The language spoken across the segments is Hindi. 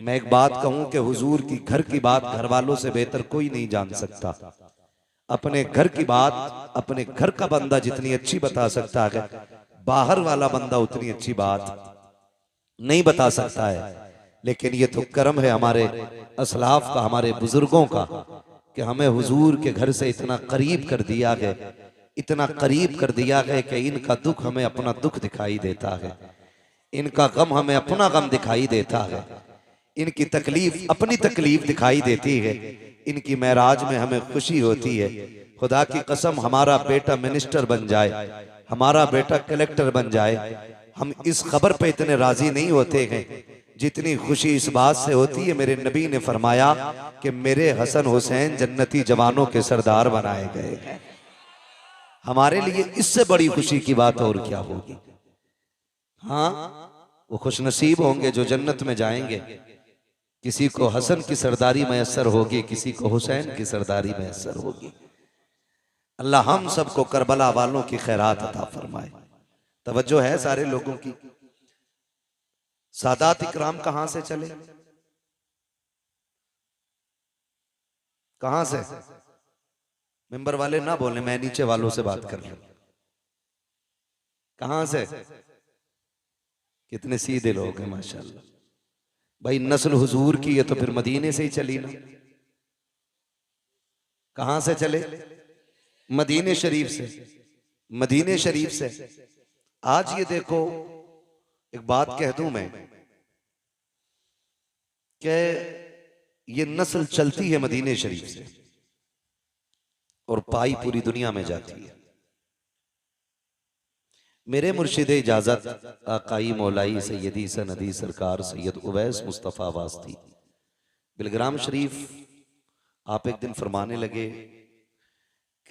मैं एक बात कहूं कि हुजूर की घर की बात घर वालों से बेहतर कोई नहीं जान सकता। अपने घर की बात अपने घर का बंदा जितनी अच्छी बता सकता है, बाहर वाला बंदा उतनी अच्छी बात नहीं बता सकता है। लेकिन ये तो कर्म है हमारे असलाफ का, हमारे बुजुर्गों का, कि हमें हुजूर के घर से इतना करीब कर दिया गया, इतना करीब कर दिया गया कि इनका दुख हमें अपना दुख दिखाई देता है, इनका गम हमें अपना गम दिखाई देता है, इनकी तकलीफ अपनी तकलीफ दिखाई देती है, इनकी महराज में हमें खुशी होती है। खुदा की कसम, हमारा बेटा मिनिस्टर बन जाए, हमारा बेटा कलेक्टर बन जाए, हम इस खबर पे इतने राजी नहीं होते हैं जितनी खुशी इस बात से होती है मेरे नबी ने फरमाया कि मेरे हसन हुसैन जन्नती जवानों के सरदार बनाए गए हैं। हमारे लिए इससे बड़ी खुशी की बात और क्या होगी। हाँ, वो खुशनसीब होंगे जो जन्नत में जाएंगे। किसी को हसन की सरदारी मैसर होगी, किसी को हुसैन की सरदारी मैसर होगी। अल्लाह हम सबको करबला वालों की खैरात अता फरमाए। तवज्जो है सारे लोगों की। सादात इकराम कहां से चले, कहां से? मेंबर वाले ना बोले, मैं नीचे वालों से बात कर रहा हूं। कहां से? कितने सीधे लोग हैं माशाल्लाह। भाई नस्ल हुजूर की है तो फिर मदीने से ही चली ना। कहां से चले? मदीने शरीफ से। मदीने शरीफ से। आज ये देखो, एक बात कह दूं मैं कि ये नस्ल चलती है मदीने शरीफ से और पाई पूरी दुनिया में जाती है। मेरे मुर्शिद इजाजत आकाई मौलाई सैयदी सनदी सरकार सैयद उवैस मुस्तफ़ा वास्ती बिलग्राम शरीफ, आप एक दिन फरमाने लगे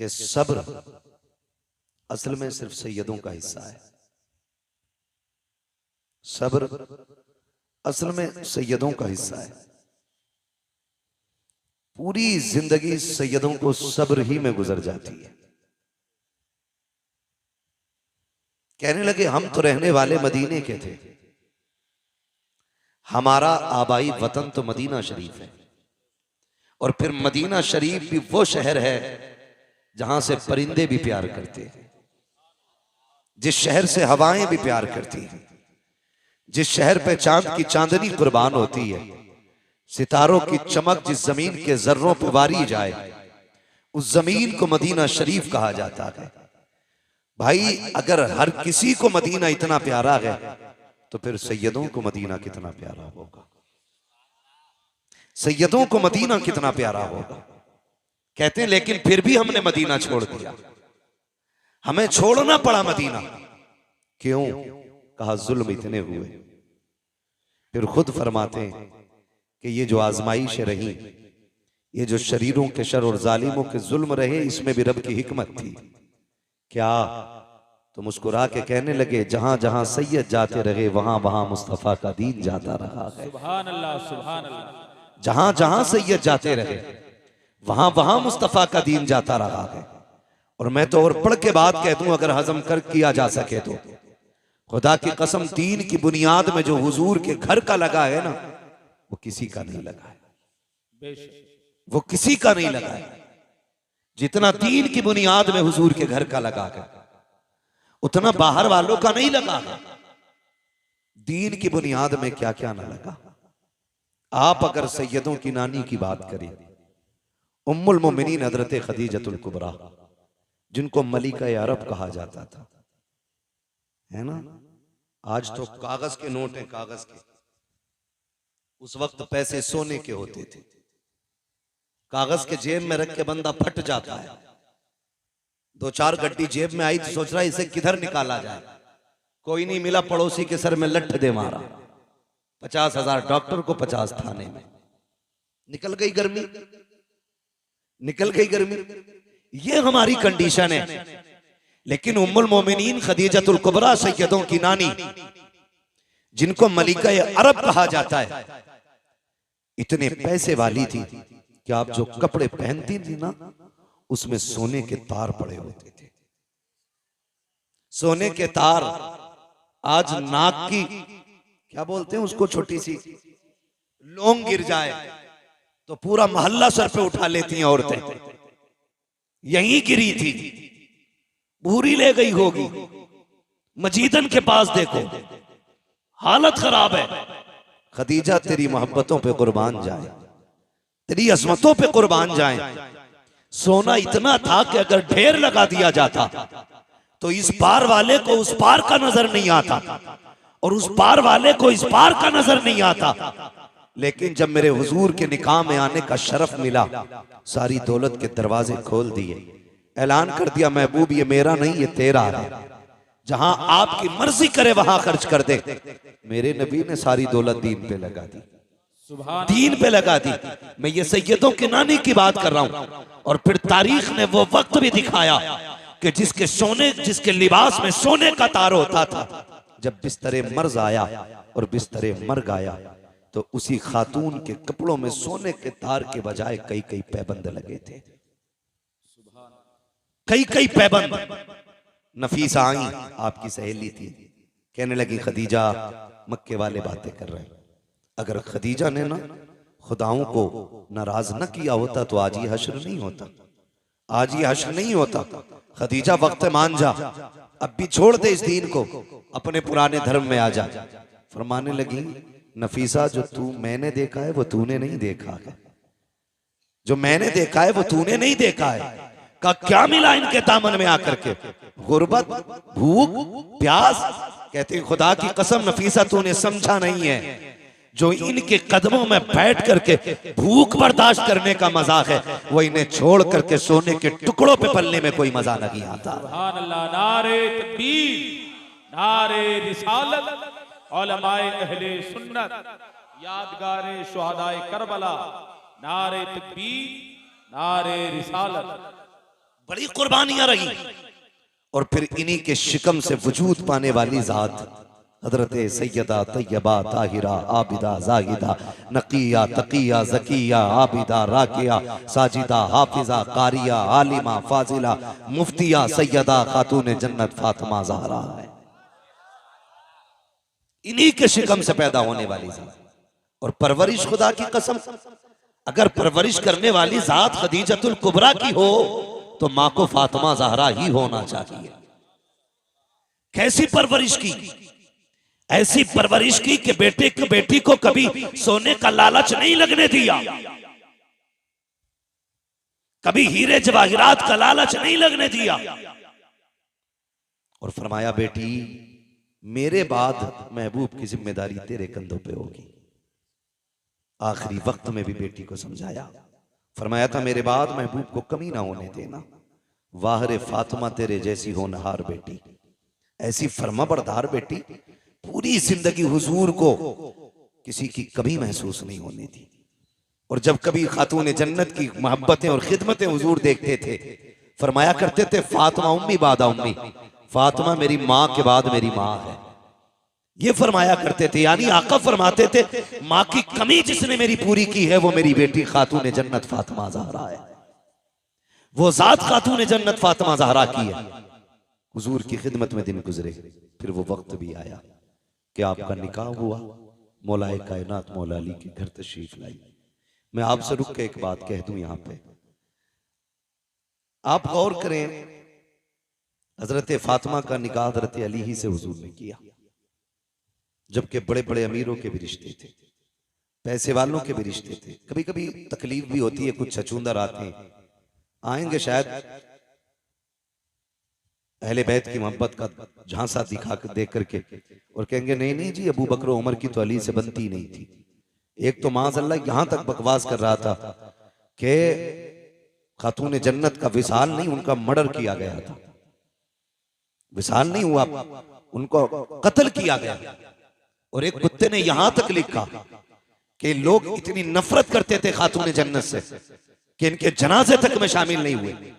कि सब्र असल में सिर्फ सैयदों का हिस्सा है। सब्र असल में सैयदों का हिस्सा है। पूरी जिंदगी सैयदों को सब्र ही में गुजर जाती है। कहने लगे हम तो रहने वाले मदीने के थे, हमारा आबाई वतन तो मदीना शरीफ है, और फिर मदीना शरीफ भी वो शहर है जहां से परिंदे भी प्यार करते हैं, जिस शहर से हवाएं भी प्यार करती हैं, जिस शहर पे चांद की चांदनी कुर्बान होती है, सितारों की चमक जिस जमीन के जर्रों पर वारी जाए, उस जमीन को मदीना शरीफ कहा जाता है। भाई अगर हर किसी को मदीना इतना प्यारा है तो फिर सैयदों को मदीना कितना प्यारा होगा। सैयदों को मदीना कितना प्यारा होगा। कहते हैं लेकिन फिर भी हमने मदीना छोड़ दिया, हमें छोड़ना पड़ा मदीना। क्यों? कहा जुल्म इतने हुए। फिर खुद फरमाते हैं कि ये जो आजमाइश रही, ये जो शरीरों के शर और जालिमों के जुल्म रहे, इसमें भी रब की हिकमत थी। क्या? तो मुस्कुरा के कहने लगे जहां जहां सैयद जाते रहे वहां वहां मुस्तफा का दीन जाता रहा है। सुभान अल्लाह, सुभान अल्लाह। जहां जहां सैयद जाते रहे वहां वहां मुस्तफा का दीन जाता रहा है। और मैं तो और पढ़ के बात कह दूं, अगर हजम कर किया जा सके तो, खुदा की कसम दीन की बुनियाद में जो हुजूर के घर का लगा है ना, वो किसी का नहीं लगा है, वो किसी का नहीं लगा है। जितना दीन की बुनियाद में हुजूर के घर का लगा है उतना बाहर वालों का नहीं लगा है। दीन की बुनियाद में क्या क्या ना लगा। आप अगर सैयदों की नानी की बात करें, उम्मुल मोमिनीन हजरत खदीजतुल कुबरा, जिनको मलिका अरब कहा जाता था, है ना। आज तो कागज के नोट हैं, कागज के। उस वक्त पैसे सोने के होते थे। कागज के जेब में रख के बंदा फट जाता है। दो चार गड्डी जेब में आई तो सोच रहा है इसे किधर निकाला जाए, कोई नहीं मिला, पड़ोसी के सर में लठ दे मारा। 50,000 डॉक्टर को, 50 थाने में। निकल गई गर्मी, निकल गई गर्मी। ये हमारी कंडीशन है। लेकिन उम्मुल मोमिनीन खदीजतुल कुबरा सैयदों की नानी, जिनको मलिका अरब कहा जाता है, इतने पैसे वाली थी कि आप जो कपड़े पहनती थी ना, उसमें सोने के तार पड़े होते थे। सोने के तार। आज नाक की क्या बोलते हैं उसको, छोटी सी लौंग गिर जाए तो पूरा मोहल्ला सर पे उठा लेती हैं औरतें। यहीं गिरी थी, पूरी ले गई होगी। मजीदन के पास देखो, हालत खराब है। खदीजा तेरी मोहब्बतों पे कुर्बान जाए, तेरी अजमतों पे कुर्बान जाए। सोना इतना था कि अगर ढेर लगा दिया जाता तो इस पार वाले को उस पार का नजर नहीं आता और उस पार वाले को इस पार का नजर नहीं आता। लेकिन जब मेरे हुजूर के निकाह में आने का शरफ मिला, सारी दौलत के दरवाजे खोल दिए, ऐलान कर दिया महबूब ये मेरा नहीं ये तेरा है, जहां आपकी मर्जी करे वहां खर्च कर दे। मेरे नबी ने सारी दौलत दीन पे लगा दी, दीन पे लगा दी। मैं ये सैयदों के नानी की बात कर रहा हूं। और फिर तारीख ने वो वक्त भी दिखाया कि जिसके लिबास में सोने का तार होता था, जब बिस्तरे मर्ज आया और बिस्तरे मर गया तो उसी खातून के कपड़ों में सोने के तार के बजाय कई कई पैबंद लगे थे, कई कई पैबंद। नफीसा आई, आपकी सहेली थी, कहने लगी खदीजा मक्के वाले बातें कर रहे हैं। अगर खदीजा ने ना खुदाओं को नाराज न किया होता तो आज ये हश्र नहीं होता, आज ये हश्र नहीं होता। खदीजा वक्त मान जा, अब भी छोड़ दे इस दीन को, अपने पुराने धर्म में आ जा। फरमाने लगी नफीसा जो तू मैंने देखा है वो तूने नहीं देखा है, जो मैंने देखा है वो तूने नहीं देखा है। का क्या मिला इनके दामन में आकर के? गुर्बत, भूख, प्यास। कहते खुदा की कसम नफीसा तूने समझा नहीं है, जो इनके कदमों में बैठ करके भूख बर्दाश्त करने का मजा है वो इन्हें छोड़ करके सोने के टुकड़ों पे पलने में कोई मजा नहीं आता। सुभान अल्लाह। नारे तकबीर, नारे रिसालत, उलमाए अहले सुन्नत, यादगारे शुहदाए करबला, नारे तकबीर, नारे रिसालत। बड़ी कुर्बानियां रही। और फिर इन्हीं के शिकम से वजूद पाने वाली जात हजरत सैयदा तैयबा ताहिरा आबिदा जाहिदा नकिया तकिया जकिया आबिदा राकिया साजिदा हाफिजा कारिया आलिमा फाजिला मुफ्तिया सैयदा खातून जन्नत फातिमा ज़हरा है। इन्हीं के शिकम से पैदा होने वाली जात। और परवरिश खुदा की कसम, अगर परवरिश करने वाली जात खदीजतुल कुबरा की हो तो मां को फातिमा ज़हरा ही होना चाहिए। कैसी परवरिश की? ऐसी परवरिश की कि बेटी को कभी सोने का लालच नहीं लगने दिया, कभी हीरे जवाहिरात का लालच नहीं लगने दिया। और फरमाया बेटी मेरे बाद महबूब की जिम्मेदारी तेरे कंधों पे होगी। आखिरी वक्त में भी बेटी को समझाया, फरमाया था मेरे बाद महबूब को कमी ना होने देना। वाहरे फातिमा तेरे जैसी होनहार बेटी, ऐसी फर्माबरदार बेटी, पूरी जिंदगी हुजूर को किसी की कमी महसूस नहीं होने दी। और जब कभी खातून जन्नत की मोहब्बतें और खिदमतें हुजूर देखते थे, फरमाया करते थे फातिमा उम्मी बादा उम्मी, फातिमा मेरी माँ के बाद मेरी माँ है। ये फरमाया करते थे, यानी आका फरमाते थे माँ की कमी जिसने मेरी पूरी की है वो मेरी बेटी खातून जन्नत फातिमा ज़हरा है। वो जात खातून जन्नत फातिमा ज़हरा की है। हुजूर की खिदमत में दिन गुजरे, फिर वो वक्त भी आया कि आपका निकाह हुआ। मौलाए कायनात मौला अली के घर तशरीफ लाई। मैं आपसे रुक के एक बात कह दूं, यहां पे आप गौर करें, हजरत फातिमा का निकाह हजरत अली ही से हुजूर ने किया, जबकि बड़े बड़े अमीरों के भी रिश्ते थे, पैसे वालों के भी रिश्ते थे। कभी कभी तकलीफ भी होती है, कुछ छछूंदर आते हैं, आएंगे शायद अहले बैत की मोहब्बत का झांसा दिखा कर देख करके और कहेंगे नहीं नहीं जी अबू बकर उमर की तो अली से बनती नहीं थी। एक तो माज़अल्लाह यहां तक बकवास कर रहा था कि खातून जन्नत का विसाल नहीं, उनका मर्डर किया गया था। विसाल नहीं हुआ, उनको कत्ल किया गया। और एक कुत्ते ने यहां तक लिखा कि लोग इतनी नफरत करते थे खातून जन्नत से कि इनके जनाजे तक में शामिल नहीं हुए।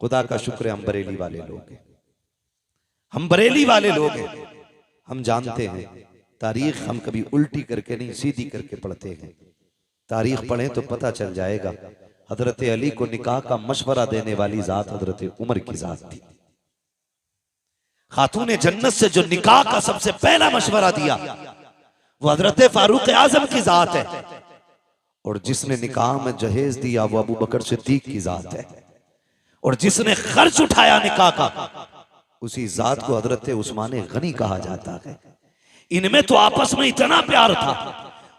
खुदा का शुक्र है हम बरेली वाले लोग हैं, हम बरेली वाले लोग हैं। हम जानते हैं तारीख, हम कभी उल्टी करके नहीं सीधी करके पढ़ते हैं। तारीख पढ़ें तो पता चल जाएगा। हजरत अली को निकाह का मशवरा देने वाली जात हजरत उमर की जात थी। खातून जन्नत से जो निकाह का सबसे पहला मशवरा दिया वो हजरत फारूक आजम की जात है। और जिसने निकाह में जहेज दिया वो अबू बकर सिद्दीक की जात है, और जिसने खर्च उठाया निकाह का उसी जात को हजरत उस्मान गनी कहा जाता है। इनमें तो आपस में इतना प्यार था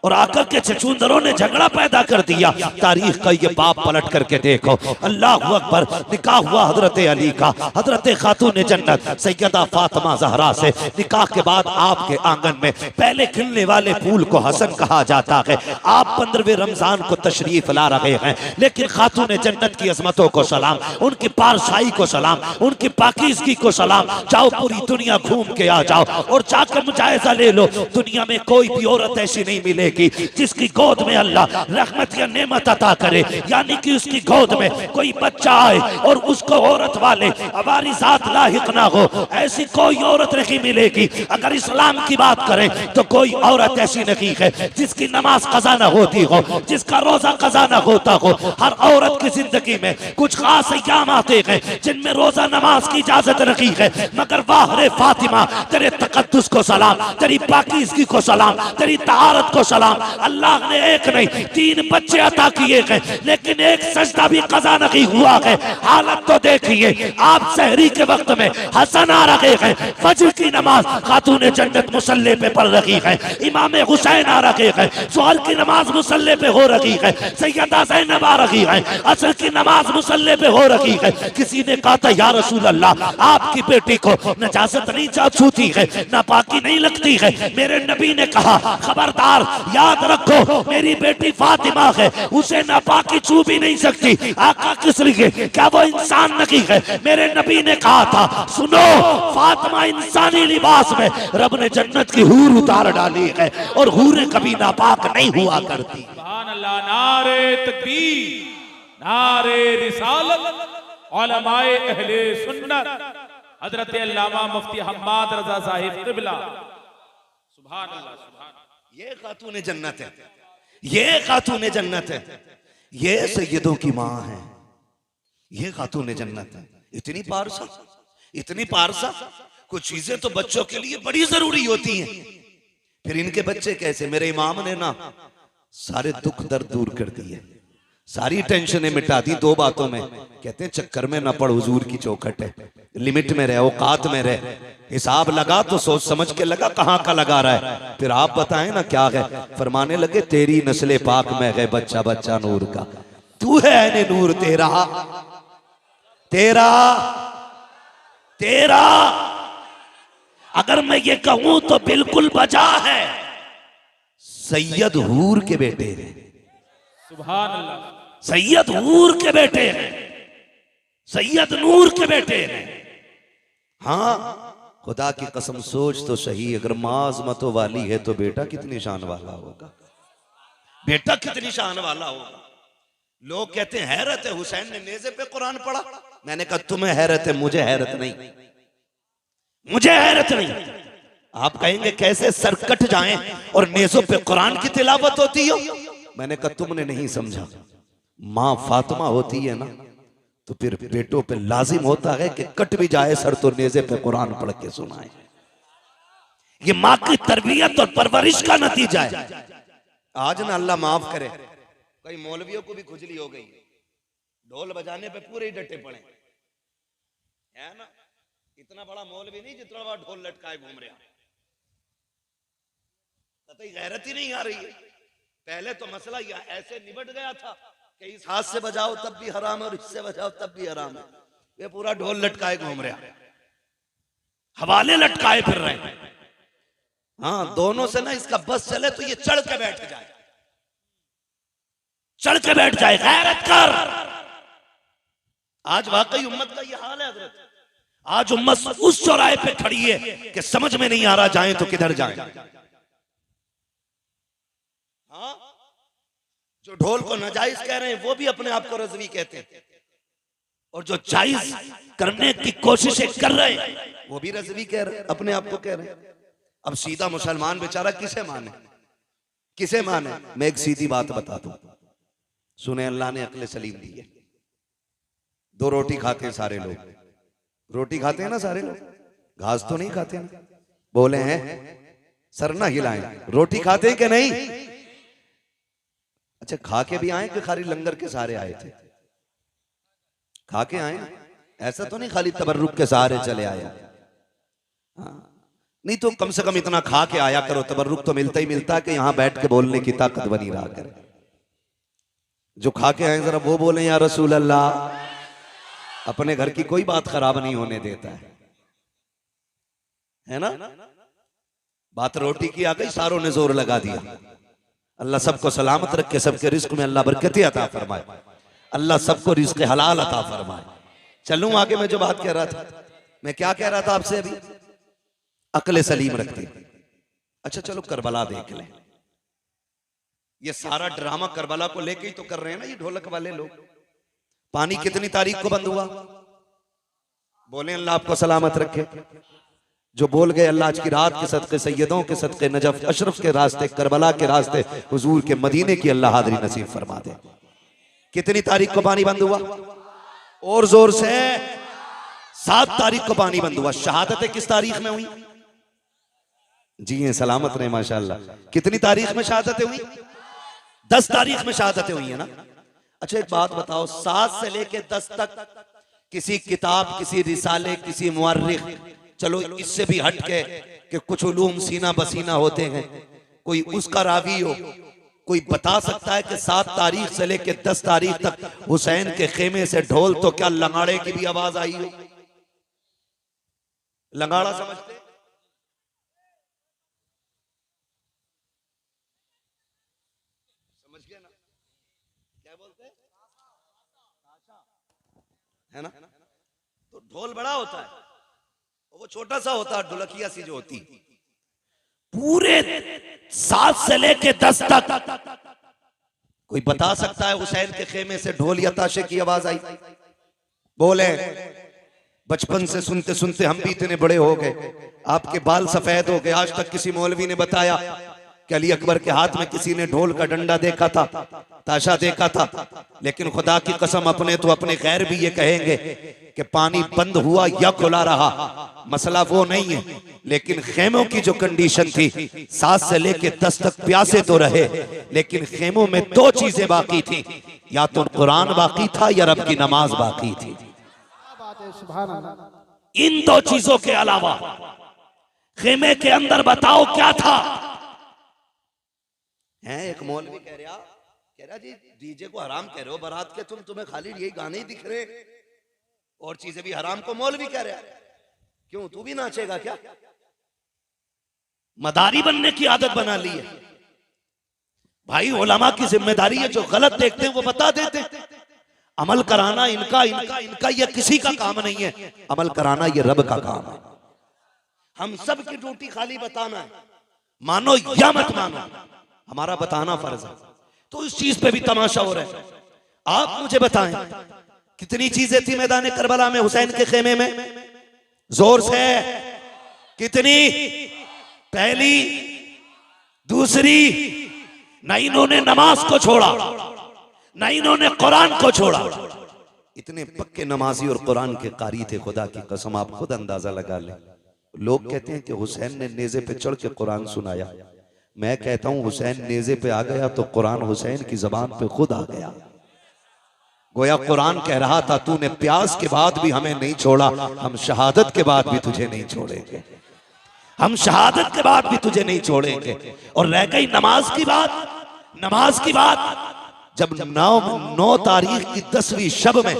और आकर के चचुंदरों ने झगड़ा पैदा कर दिया। तारीख का ये बाप पलट करके देखो। अल्लाह अकबर। निकाह हुआ हजरत अली का, हजरत खातून जन्नत सैयदा फातिमा ज़हरा से। निकाह के बाद आपके आंगन में पहले खिलने वाले फूल को हसन कहा जाता है। आप 15वें रमजान को तशरीफ ला रहे हैं, लेकिन खातून जन्नत की अजमतों को सलाम, उनकी पारसाई को सलाम, उनकी पाकीज़गी को सलाम। जाओ पूरी दुनिया घूम के आ जाओ और जाकर मुजायजा ले लो। दुनिया में कोई भी औरत ऐसी नहीं मिलेगी जिसकी गोद में अल्लाह रहमत या नेमत अता करे, यानी कि उसकी गोद में कोई बच्चा आए और उसको औरत वाले हमारी जात लाहिक ना हो। ऐसी कोई औरत नहीं मिलेगी। अगर इस्लाम की बात करें तो कोई औरत ऐसी नहीं है जिसकी नमाज कज़ा ना होती हो, जिसका रोजा कज़ा ना होता हो। हर औरत की जिंदगी में कुछ खास अय्याम आते हैं जिनमें रोजा नमाज की इजाजत नहीं है। मगर वाह रे फातिमा, तेरे तकद्दुस को सलाम, तेरी पाकीज़गी को सलाम, तेरी तहारत को सलाम। अल्लाह ने एक नहीं 3 बच्चे अता किए हैं, लेकिन एक सजदा भी कज़ा नहीं हुआ है। हालत तो देखिए, आप सहरी के वक्त में हसन आ रहे हैं, फजर की नमाज खातून जन्नत मुसल्ले पे पढ़ रही है, इमाम हुसैन आ रहे हैं, ज़ोहर की नमाज मुसल्ले पे हो रही है, सैयदा ज़ैनब आ रही है, असर की नमाज मुसल्ले पे हो रही है। किसी ने कहा था या रसूल अल्लाह, आपकी बेटी को नजासत नहीं छूती है, नापाकी नहीं लगती है। मेरे नबी ने कहा खबरदार, याद रखो मेरी बेटी फातिमा है, उसे नापाकी छू भी नहीं सकती। आका किस लिए? क्या वो इंसान नहीं है? मेरे नबी ने कहा था सुनो, फातिमा इंसानी लिबास में रब ने जन्नत की हूर उतार डाली है और हूरें कभी नापाक नहीं हुआ करती। सुभान अल्लाह। नारे तकबीर, नारे रिसालत, उलमाए अहले सुन्नत, हजरत अल्लामा मुफ्ती हम्माद रजा साहिब क़िबला। सुभान अल्लाह, सुभान। ये खातून जन्नत है, ये खातून जन्नत है, ये सैयदों की माँ है, ये खातून जन्नत है। इतनी पारसा, इतनी पारसा। कुछ चीजें तो बच्चों के लिए बड़ी जरूरी होती हैं, फिर इनके बच्चे कैसे। मेरे इमाम ने ना सारे दुख दर्द दूर कर दिए, सारी टेंशनें मिटा दी 2 बातों में। कहते हैं चक्कर में न पड़, हुजूर की चौखट है, लिमिट में रहे, औकात में रहे। हिसाब लगा तो सोच समझ के लगा, कहाँ का लगा रहा है। फिर आप बताएं ना क्या है। फरमाने लगे तेरी नस्ले पाक में है बच्चा बच्चा नूर का, तू है ऐने नूर तेरा तेरा तेरा। अगर मैं ये कहूं तो बिल्कुल बजा है। सैयद हूर के बेटे हैं, सुभान अल्लाह। सैयद हूर के बेटे हैं, सैयद नूर के बेटे हैं। हाँ, खुदा की कसम सोच तो सही, अगर माँ अज़मतों वाली है तो बेटा कितनी शान वाला होगा, बेटा कितनी शान वाला होगा। लोग कहते हैं हैरत है हुसैन ने नेज़े पे कुरान पढ़ा। मैंने कहा तुम्हें हैरत है, मुझे हैरत नहीं, मुझे हैरत नहीं। आप कहेंगे कैसे सर कट जाएं और नेज़ों पे कुरान की तिलावत होती हो। मैंने कहा तुमने नहीं समझा। माँ फातिमा होती है ना, तो फिर बेटों पे लाजिम होता है कि कट भी जाए सर तो नेज़े पे कुरान पढ़ के सुनाए। ये माँ की तरबियत और परवरिश का नतीजा है। आज ना अल्लाह माफ करे, कई मौलवियों को भी खुजली हो गई, ढोल बजाने पे पूरे ही डटे पड़े है ना। इतना बड़ा मौलवी नहीं जितना बड़ा ढोल लटकाए घूम रहा, कतई गैरत ही नहीं आ रही है। पहले तो मसला यह ऐसे निबट गया था कि इस हाथ से बजाओ तब भी हराम है और इससे बजाओ तब भी हराम है। ये पूरा ढोल लटकाए घूम रहा, हवाले लटकाए फिर रहे हैं। हाँ, दोनों से ना इसका बस चले तो ये चढ़ के बैठ जाए, चढ़ के बैठ जाए। गैरत कर। आज वाकई उम्मत का ये हाल है हजरत। आज उम्मत उस चौराहे पे खड़ी है कि समझ में नहीं आ रहा जाए तो किधर जाए। हाँ, जो ढोल को नाजायज कह रहे हैं वो भी अपने आप को रज़वी कहते हैं, और जो जायज करने की कोशिशें कर रहे हैं वो भी रज़वी कह रहे हैं, अपने आप को कह रहे हैं। अब सीधा मुसलमान बेचारा किसे माने, किसे माने। मैं एक सीधी बात बता दूं, सुने, अल्लाह ने अक्ल सलीम दी है। 2 रोटी खाते हैं सारे लोग, रोटी खाते हैं ना सारे लोग, घास तो नहीं खाते हैं। बोले हैं सर ना हिलाएं, रोटी खाते हैं कि नहीं। अच्छा अच्छा खा के भी आए कि खाली लंगर के सहारे आए थे? खा के आए, ऐसा तो नहीं खाली तबर्रुक के सहारे चले आए। हाँ, नहीं तो कम से कम इतना खा के आया करो, तबर्रुक तो मिलता ही मिलता है कि यहां बैठ के बोलने की ताकत बनी रहा करे। जो खा के आए जरा वो बोले या रसूल अल्लाह। अपने घर की कोई बात खराब नहीं होने देता है ना। बात रोटी की आ गई, सारों ने जोर लगा दिया। अल्लाह सबको सलामत रखे, सबके रिस्क में अल्लाह बरकतें अता फरमाए, अल्लाह सबको रिस्क हलाल अता फरमाए। चलूं आगे, मैं जो बात कह रहा था, मैं क्या कह रहा था आपसे अभी, अक्ल सलीम रखते। अच्छा चलो करबला देख लें। ये सारा ड्रामा करबला को लेके ही तो कर रहे हैं ना ये ढोलक वाले लोग। पानी कितनी तारीख को बंद हुआ? बोले अल्लाह आपको सलामत रखे। जो बोल गए अल्लाह आज की रात के सदके, सैयदों के सदके, नजफ अशरफ के रास्ते, करबला के रास्ते, हुजूर के मदीने की अल्लाह हाज़री नसीब फरमा दे। कितनी तारीख को पानी बंद हुआ? और जोर से 7 तारीख को पानी बंद हुआ। शहादतें किस तारीख में हुई? जी हैं, सलामत रहे माशाअल्लाह। कितनी तारीख में शहादतें हुई? 10 तारीख में शहादतें हुई है ना। अच्छा एक बात बताओ, 7 से लेके 10 तक किसी किताब, किसी रिसाले, किसी मुअर्रिख, चलो इससे भी हट के कि कुछ उलूम सीना बसीना होते हैं, कोई उसका रावी हो, कोई बता सकता है कि 7 तारीख से लेके 10 तारीख तक हुसैन के खेमे से ढोल तो क्या लंगाड़े की भी आवाज आई हो? लंगाड़ा समझते? समझ गए ना क्या बोलते हैं? है ना। तो ढोल बड़ा होता है, वो छोटा सा होता है, ढोलकिया सी जो होती। पूरे 7 से लेके 10 तक कोई बता सकता है हुसैन के खेमे से ढोल या ताशे की आवाज आई? बोले बचपन से सुनते सुनते हम भी इतने बड़े हो गए, आपके बाल सफेद हो गए, आज तक किसी मौलवी ने बताया कि अली अकबर के हाथ में किसी ने ढोल का डंडा देखा था, ताशा देखा था? लेकिन खुदा की कसम अपने तो अपने गैर भी ये कहेंगे कि पानी बंद हुआ या खुला रहा, मसला वो नहीं है। लेकिन खेमों की जो कंडीशन थी, 7 से लेके 10 तक प्यासे तो रहे, लेकिन खेमों में 2 चीजें बाकी थी, या तो कुरान बाकी था या रब की नमाज बाकी थी। इन 2 चीजों के अलावा खेमे के अंदर बताओ क्या था? है एक मौलवी कह रहा जी डीजे को हराम कह रहे हो बारात के, तुम्हें खाली यही गाने ही दिख रहे और चीजें भी हराम को मौलवी कह रहा है। क्यों तू भी नाचेगा क्या? मदारी बनने की आदत बना ली है भाई। उलमा की जिम्मेदारी है, जो गलत देखते हैं वो बता देते हैं। अमल कराना इनका ये किसी का काम नहीं है, अमल कराना ये रब का काम है। हम सब की ड्यूटी खाली बताना है, मानो या मत मानो, हमारा बताना फर्ज है। तो इस चीज पे भी तमाशा हो रहा है। आप मुझे बताएं कितनी चीजें थी मैदान करबला में हुसैन के खेमे में? जोर से कितनी? पहली, दूसरी, न इन्होंने नमाज को छोड़ा, न इन्होंने कुरान को छोड़ा। इतने पक्के नमाजी और कुरान के कारी थे, खुदा की कसम आप खुद अंदाजा लगा लें। लोग कहते हैं कि हुसैन ने नेज़े पे चढ़ के कुरान सुनाया। मैं कहता हूं हुसैन नेज़े पे आ गया तो कुरान हुसैन की जबान पे खुद आ गया। गोया कुरान कह रहा था तूने प्यास के बाद भी हमें नहीं छोड़ा, हम शहादत के बाद भी तुझे नहीं छोड़ेंगे, हम शहादत के बाद भी तुझे नहीं छोड़ेंगे। और रह गई नमाज की बात, नमाज की बात, जब 9 तारीख की 10वीं शब में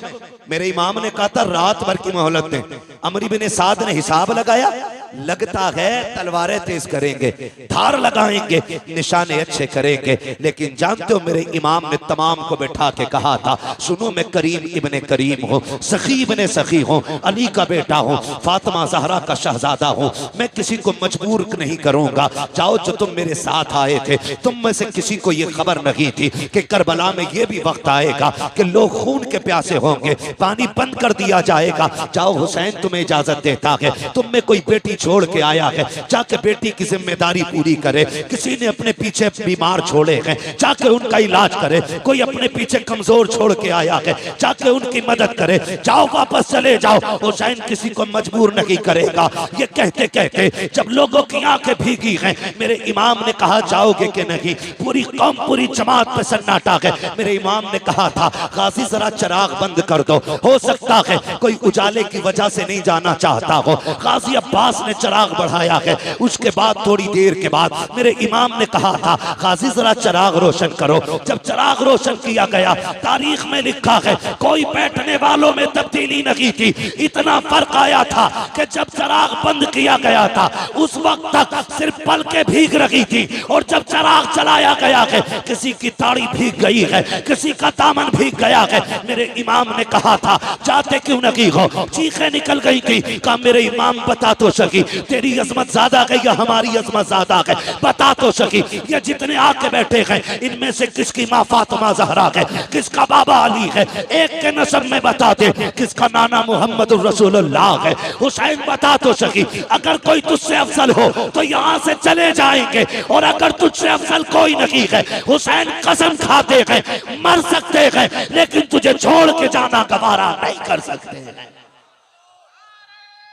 मेरे इमाम ने कहा था रात भर की मोहलत दें, अमर इब्न साद ने हिसाब लगाया, लगता है तलवारें तेज करेंगे, धार लगाएंगे, निशाने अच्छे करेंगे। लेकिन जानते हो मेरे इमाम ने तमाम को बैठा के कहा था सुनो मैं करीम इब्ने करीम हूँ, सखी इब्ने सखी हूँ, अली का बेटा हूँ, फातिमा जहरा का शहजादा हूँ, मैं किसी को मजबूर नहीं करूंगा। जाओ जो तुम मेरे साथ आए थे तुम में से किसी को ये खबर नहीं थी कि करबला करबला में ये भी वक्त आएगा कि लोग खून के प्यासे होंगे, पानी बंद कर दिया जाएगा। जाओ हुसैन तुम्हें इजाजत देता है, तुम में कोई बेटी छोड़ के आया है, जाके बेटी की जिम्मेदारी पूरी करे। किसी ने अपने पीछे बीमार छोड़े हैं, जाके उनका इलाज करे। कोई अपने पीछे कमजोर छोड़ के आया है, जाके उनकी मदद करे। जाओ वापस चले जाओ, हुसैन किसी को मजबूर नहीं करेगा। ये कहते कहते जब लोगों की आंखें भीगी हैं, मेरे इमाम ने कहा जाओगे कि नहीं? पूरी कौम, पूरी जमात पे सन्नाटा है। मेरे इमाम ने कहा था गाजी जरा चिराग बंद कर दो, हो सकता है कोई उजाले की वजह से नहीं जाना चाहता हो। गाजी अब्बास ने चिराग बढ़ाया है। उसके बाद थोड़ी देर के बाद मेरे इमाम ने कहा था गाजी जरा चिराग रोशन करो। जब चिराग रोशन किया गया, तारीख में लिखा है कोई बैठने वालों में तब्दीली नहीं थी। इतना फर्क आया था कि जब चिराग बंद किया गया था उस वक्त तक सिर्फ पलकें भीग रही थी, और जब चिराग चलाया गया है किसी की ताड़ी भीग गई है, किसी का दामन भीग गया है। मेरे इमाम ने कहा था जाते क्यों नहीं हो? चीखें निकल गई थी। कहा मेरे इमाम बता तो सकी, तेरी अजमत ज्यादा है या हमारी अजमत ज्यादा है? बता तो सकी, ये जितने आके बैठे हैं इनमें से किसकी माँ फातिमा ज़हरा है, किसका बाबा अली है? एक के नस्ब में बता दे, किसका नाना मोहम्मद रसूलुल्लाह है? हुसैन बता तो सकी। अगर कोई तुझसे अफजल हो तो यहाँ से चले जाएंगे, और अगर तुझसे अफजल कोई नहीं है, हुसैन कसम खाते हैं मर सकते हैं, लेकिन तुझे छोड़ के जाना गवारा नहीं कर सकते हैं।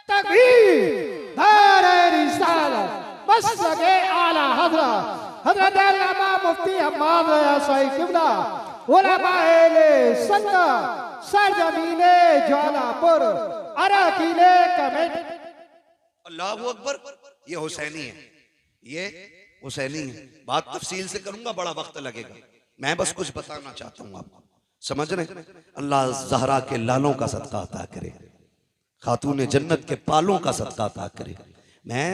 तकबीर, नारे रिसालत, मसलके आला हज़रत हज़रत अल्लामा मुफ्ती हम्माद साहिब किबला, उलमाए सुन्नत, सरजमीने ज्वालापुर, अरकीने कमेटी। अल्लाह अकबर। ये हुसैनी है, ये हुसैनी है। बात तफसील से करूंगा, बड़ा वक्त लगेगा। मैं बस कुछ बताना चाहता हूँ आपको, समझ रहे? अल्लाह ज़हरा के लालों का सदका अता करे, खातून जन्नत के पालों का सदका अता करे। मैं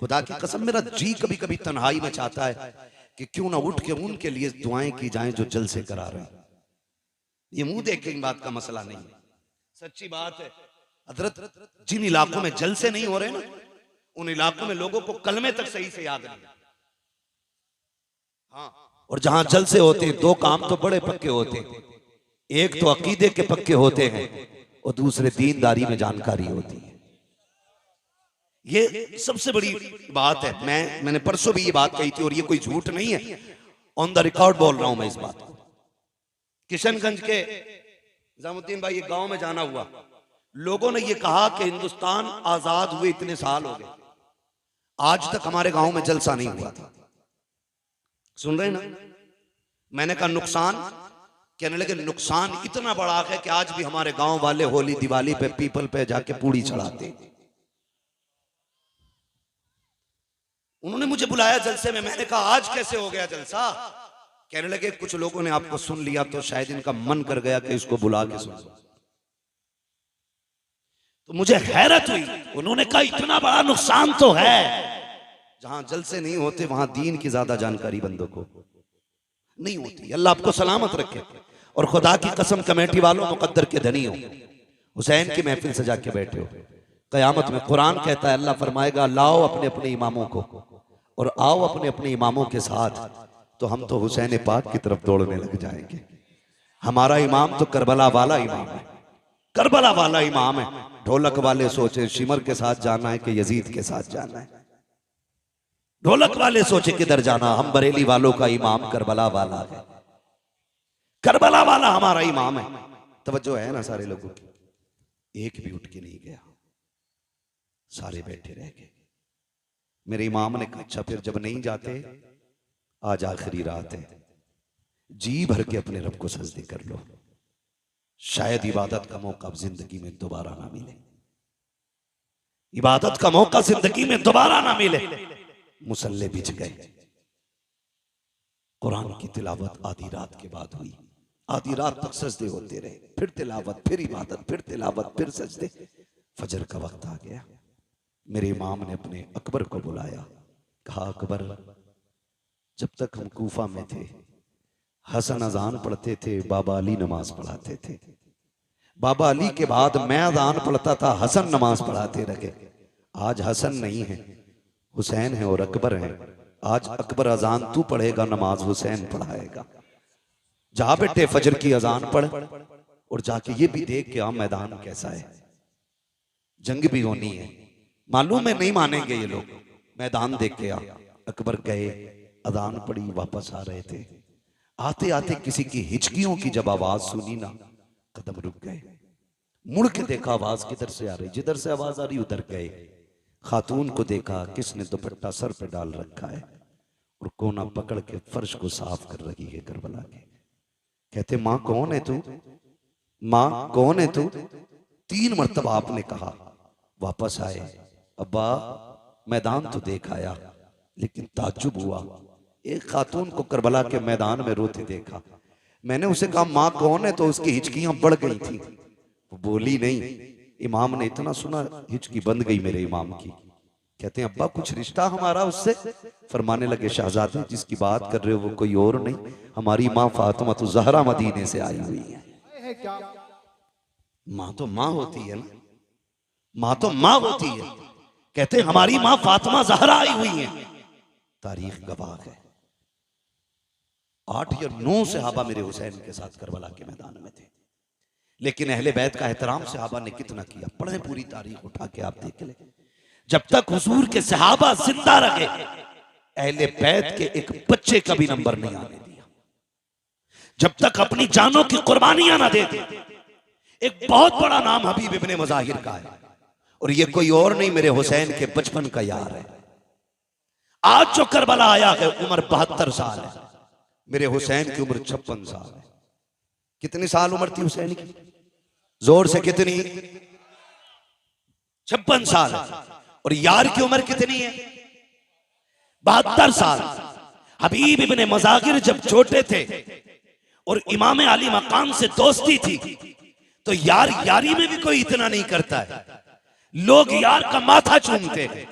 खुदा की कसम, मेरा जी कभी कभी तन्हाई में चाहता है कि क्यों ना उठ के उनके लिए दुआएं की जाएं जो जलसे करा रहे हैं। ये मुंह देख के इन बात का मसला नहीं है, सच्ची बात है। हजरत जिन इलाकों में जलसे नहीं हो रहे ना, उन इलाकों में लोगों को कलमे तक सही से याद नहीं। हाँ, और जहां जलसे होते हैं दो काम तो बड़े पक्के होते हैं, एक तो अकीदे के पक्के होते हैं और दूसरे दीनदारी में जानकारी होती है। ये सबसे बड़ी बात है। मैंने परसों भी ये बात कही थी, और ये कोई झूठ नहीं है, ऑन द रिकॉर्ड बोल रहा हूं मैं इस बात को। किशनगंज के निजामुद्दीन भाई, ये गांव में जाना हुआ, लोगों ने ये कहा कि हिंदुस्तान आजाद हुए इतने साल हो गए, आज तक हमारे गांव में जलसा नहीं हुआ था। सुन रहे ना? मैंने कहा नुकसान? कहने लगे नुकसान इतना बड़ा है कि आज भी हमारे गांव वाले होली दिवाली पे पीपल पे जाके पूड़ी चढ़ाते। उन्होंने मुझे बुलाया जलसे में, मैंने कहा आज कैसे हो गया जलसा? कहने लगे कुछ लोगों ने आपको सुन लिया तो शायद इनका मन कर गया कि इसको बुला के सुन। तो मुझे हैरत हुई। उन्होंने कहा इतना बड़ा नुकसान तो है, जहां जलसे नहीं होते वहां दीन की ज्यादा जानकारी बंदों को नहीं होती। अल्लाह आपको सलामत रखे। और खुदा की कसम कमेटी वालों, मुकद्दर के धनी हो, हुसैन की महफिल सजा के बैठे हो, कयामत में कुरान कहता है, अल्लाह फरमाएगा लाओ अपने अपने इमामों को और आओ अपने अपने इमामों के साथ, तो हम तो हुसैन पाक की तरफ दौड़ने लग जाएंगे। हमारा इमाम तो करबला वाला इमाम है, करबला वाला इमाम है। ढोलक वाले सोचे शिमर के साथ जाना है कि यजीद के साथ जाना है, ढोलक वाले सोचे किधर जाना। हम बरेली वालों का इमाम करबला वाला है, करबला वाला हमारा इमाम है। तवज्जो है ना सारे लोगों की? एक भी उठ के नहीं गया, सारे बैठे रह गए। मेरे इमाम ने कहा अच्छा फिर जब नहीं जाते, आज आखिरी रात है, जी भर के अपने रब को सजदे कर लो, शायद इबादत का मौका अब जिंदगी में दोबारा ना मिले, इबादत का मौका जिंदगी में दोबारा ना मिले। मुसल्ले बिछ गए। कुरान की तिलावत आधी रात के बाद हुई, आधी रात तक सजदे होते रहे, फिर तिलावत, फिर इबादत, फिर तिलावत, फिर सजदे। फजर का वक्त आ गया। मेरे इमाम ने अपने अकबर को बुलाया, कहा अकबर, जब तक हम कूफा में थे हसन अजान पढ़ते थे, बाबा अली नमाज पढ़ाते थे, बाबा अली के बाद मैं अजान पढ़ता था, हसन नमाज पढ़ाते रहे। आज हसन नहीं है, हुसैन है और अकबर है। आज अकबर अजान तू पढ़ेगा, नमाज हुसैन पढ़ाएगा। जा बेटे फजर की अजान पढ़ और जाके ये भी देख के आ मैदान कैसा है, जंग भी होनी है। मालूम है नहीं मानेंगे ये लोग, मैदान देख के आ। अकबर गए, अजान पड़ी, वापस आ रहे थे। आते आते किसी की हिचकियों की जब आवाज सुनी ना, कदम रुक गए। मुड़ के देखा आवाज किधर से आ रही, जिधर से आवाज आ रही उधर गए। खातून को देखा, किसने दुपट्टा सर पे डाल रखा है और कोना पकड़ के फर्श को साफ कर रही है करबला के। कहते माँ कौन है तू, माँ कौन है तू? 3 मरतबा आपने कहा। वापस आए, अब्बा मैदान तो देख आया, लेकिन ताज्जुब हुआ, एक खातून को करबला के मैदान में रोते देखा। मैंने उसे कहा माँ कौन है, तो उसकी हिचकियां बढ़ गई थी, वो बोली नहीं। इमाम ने इतना सुना, हिचकी बंद गई मेरे इमाम की। कहते हैं अब्बा कुछ रिश्ता हमारा उससे? फरमाने लगे शहजादे जिसकी बात कर रहे हो वो कोई और नहीं, हमारी माँ फातिमा तो ज़हरा मदीने से आई हुई है। माँ तो माँ होती है ना, माँ तो माँ होती है। कहते हैं हमारी माँ फातिमा ज़हरा आई हुई है। तारीख गवाह है, 8 या 9 सहाबा मेरे हुसैन के साथ करबला के मैदान में थे। लेकिन अहले बैत का एहतराम सहाबा ने कितना किया, पढ़े पूरी तारीख उठा के आप देख ले। जब तक हुजूर के सहाबा जिंदा रहे, अहले बैत के एक बच्चे का भी नंबर नहीं आने दिया। जब तक अपनी जानों की कुर्बानियां ना दे दी। एक बहुत बड़ा नाम हबीब इब्ने मज़ाहिर का है, और ये कोई और नहीं मेरे हुसैन के बचपन का यार है। आज जो करबला आया है उम्र 72 साल है, मेरे हुसैन की उम्र 56 साल है। कितनी साल उम्र थी हुसैन की? जोर से कितनी? 56 साल। और यार की उम्र कितनी है? 72 साल। हबीब इब्ने मज़ाहिर जब छोटे थे और इमाम अली मकाम से दोस्ती थी, तो यार यारी में भी कोई इतना नहीं करता है। लोग यार का माथा चूमते हैं,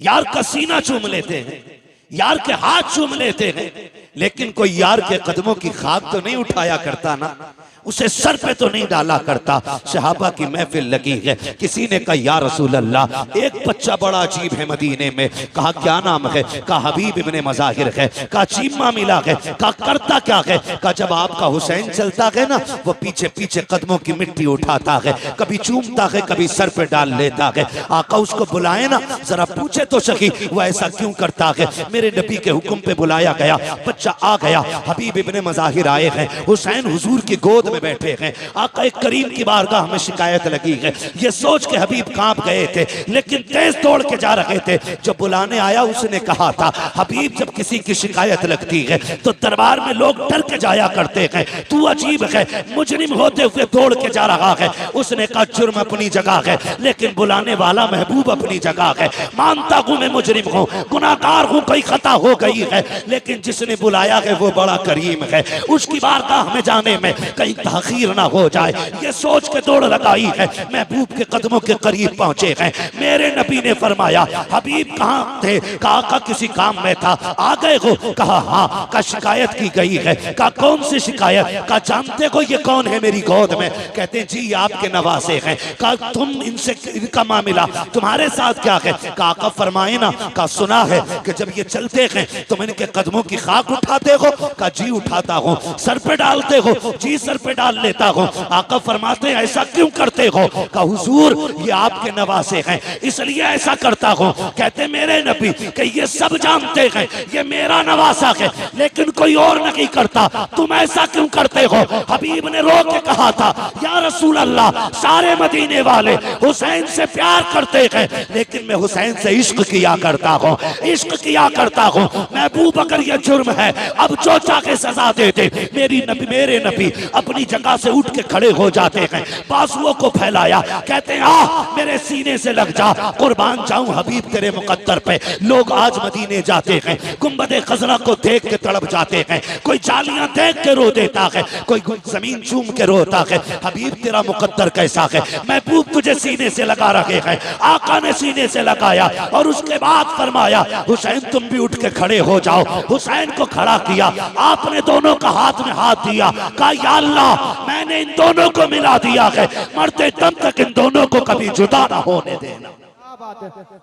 यार का सीना चूम लेते हैं, यार के हाथ चूम लेते हैं, लेकिन कोई यार के कदमों की खाक तो नहीं उठाया करता ना, उसे सर पे तो नहीं डाला करता। सहाबा की महफिल लगी है, किसी ने कहा या रसूल अल्लाह एक बच्चा बड़ा अजीब है मदीने में। कहा क्या नाम है? कहा हबीब इब्ने मज़ाहिर है। कहा चीमा मिला है। कहा करता क्या है? कहा जब आपका हुसैन चलता है ना, वो पीछे पीछे कदमों की मिट्टी उठाता है, कभी चूमता है, कभी सर पे डाल लेता है। आका उसको बुलाए ना, जरा पूछे तो सही वो ऐसा क्यों करता है। मेरे नबी के हुक्म पे बुलाया गया, बच्चा आ गया, हबीब इब्ने मज़ाहिर आए हैं, हुसैन हुजूर की गोद बैठे हैं। आका करीम की बारगाह में शिकायत लगी है। ये सोच के हबीब कांप गए थे, लेकिन तेज दौड़ के जा रहे थे। जब बुलाने आया उसने कहा था, हबीब जब किसी की शिकायत लगती है तो दरबार में लोग डर के जाया करते हैं, तू अजीब है, मुजरिम होते हुए दौड़ के जा रहा है। उसने कहा जुर्म अपनी जगह है, लेकिन बुलाने वाला महबूब अपनी जगह है। मानता हूं मैं मुजरिम हूं, गुनाहगार हूं, कोई खता हो गई है, लेकिन जिसने बुलाया है वो बड़ा करीम है, उसकी बारगाह में जाने में कहीं ताखीर ना हो जाए, ये सोच के दौड़ लगाई है। महबूब के कदमों के करीब पहुंचे हैं। मेरे नबी ने फरमाया हबीब कहाँ थे? कहा का किसी काम में था, आ गए हो? कहा हाँ। का शिकायत की गई है? का कौन सी शिकायत? का जानते हो ये कौन है मेरी गोद में? कहते हैं जी आपके नवासे हैं। का तुम इनसे इनका मामला तुम्हारे साथ क्या है? का फरमाए ना। का सुना है कि जब ये चलते हैं तुम इनके कदमों की खाक उठाते हो? का जी उठाता हूँ। सर पे डालते हो? जी सर पे डाल लेता हूँ। आका फरमाते हैं ऐसा क्यों करते हो? का हुजूर ये आपके नवासे हैं इसलिए ऐसा करता हूँ। कहते मेरे नबी कि ये सब जानते हैं ये मेरा नवासा है, लेकिन कोई और नहीं करता, तुम ऐसा क्यों करते हो? हबीब ने रो के कहा था या रसूल अल्लाह सारे मदीने वाले हुसैन से प्यार करते हैं, लेकिन मैं हुसैन से इश्क किया करता हूँ, इश्क किया करता हूँ। महबूब अगर ये जुर्म है अब जो चाहे सजा दे दे। मेरे नबी अपनी जगह से उठ के खड़े हो जाते हैं, बाजुओं को फैलाया, कहते हैं आ मेरे सीने से लग जा, कुर्बान जाऊं हबीब तेरे मुकद्दर पे। लोग आज मदीने जाते हैं, गुंबदे खजरा को देख के तड़प जाते हैं, कोई जालियां देख के रो देता है, कोई जमीन चूम के रोता है। हबीब तेरा मुकद्दर कैसा है? महबूब तुझे सीने से लगा रखे हैं। आका ने सीने से लगाया और उसके बाद फरमाया हुसैन तुम भी उठ के खड़े हो जाओ। हुसैन को खड़ा किया, आपने दोनों का हाथ में हाथ दिया, कहा या अल्लाह मैंने इन दोनों को मिला दिया है, मरते दम तक इन दोनों को कभी जुदा ना होने देना।